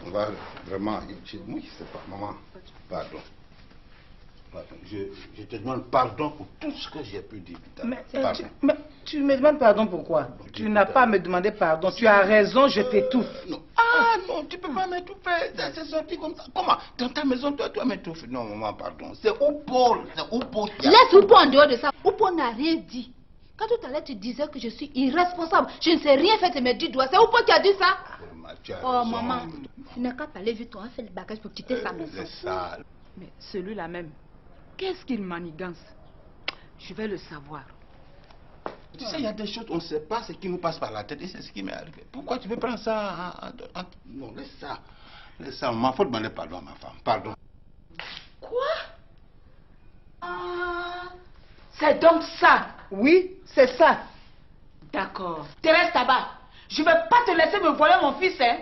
On va vraiment... Oui, c'est pas... Maman, pardon. Je te demande pardon pour tout ce que j'ai pu dire tout à l'heure. Mais tu me demandes pardon pourquoi? Tu n'as pas à me demander pardon. Tu as raison, je t'étouffe. Non. Ah non, tu peux pas m'étouffer. C'est sorti comme ça. Comment? Dans ta maison, toi m'étouffer. Non, maman, pardon. C'est Oupo. C'est Oupo. Laisse Oupo en dehors de ça. Oupo n'a rien dit. Quand tout à l'heure tu disais que je suis irresponsable, je ne sais rien faire de mes 10 doigts. C'est Oupo qui a dit ça? Oh maman, tu n'as qu'à parler vite, on a fait le bagage pour quitter sa maison. C'est ça. Mais celui-là même, qu'est-ce qu'il manigance? Je vais le savoir. Tu sais, il y a des choses, on ne sait pas ce qui nous passe par la tête et c'est ce qui m'est arrivé. Pourquoi tu veux prendre ça Non, laisse ça. Laisse ça, maman, faut demander pardon à ma femme. Pardon. Quoi? Ah, c'est donc ça? Oui, c'est ça. D'accord. Tu restes là-bas. Je ne vais pas te laisser me voler mon fils, hein.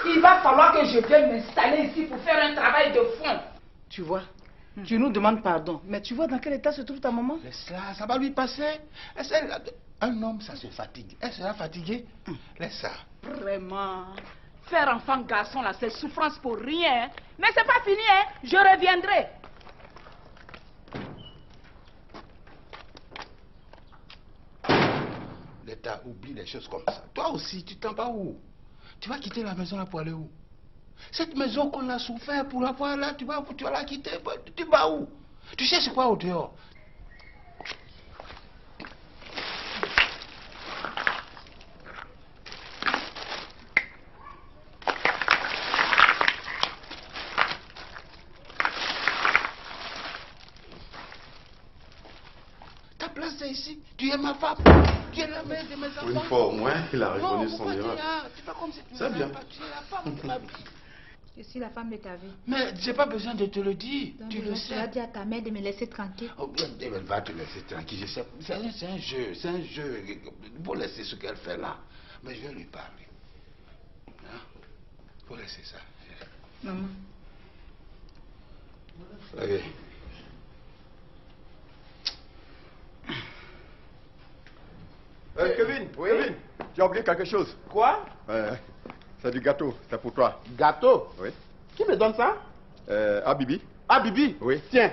Il va falloir que je vienne m'installer ici pour faire un travail de fond. Tu vois, tu nous demandes pardon. Mais tu vois dans quel état se trouve ta maman? Laisse ça va lui passer. Un homme, ça se fatigue. Elle sera fatiguée. Laisse ça. Vraiment. Faire enfant-garçon, là, c'est souffrance pour rien. Hein. Mais c'est pas fini, hein. Je reviendrai. L'État oublie les choses comme ça. Toi aussi, tu t'en vas où? Tu vas quitter la maison là pour aller où? Cette maison qu'on a souffert pour avoir là, tu vas la quitter. Tu vas où? Tu sais c'est quoi au dehors? Ta place c'est ici. Tu es ma femme. tu es la mère de mes enfants. Une fois au moins, il a reconnu son erreur. C'est bien. Je suis la femme de ta vie. Mais j'ai pas besoin de te le dire. Donc, tu le sais. Tu as dit à ta mère de me laisser tranquille. Oh, elle va te laisser tranquille. Je sais. C'est un jeu. C'est un jeu. Faut laisser ce qu'elle fait là. Mais je vais lui parler. Hein? Faut laisser ça. Maman. Ok. Kevin, oui? Kevin, tu as oublié quelque chose. Quoi? C'est du gâteau, c'est pour toi. Gâteau? Oui. Qui me donne ça? Ah, Bibi. Ah, Bibi? Oui. Tiens.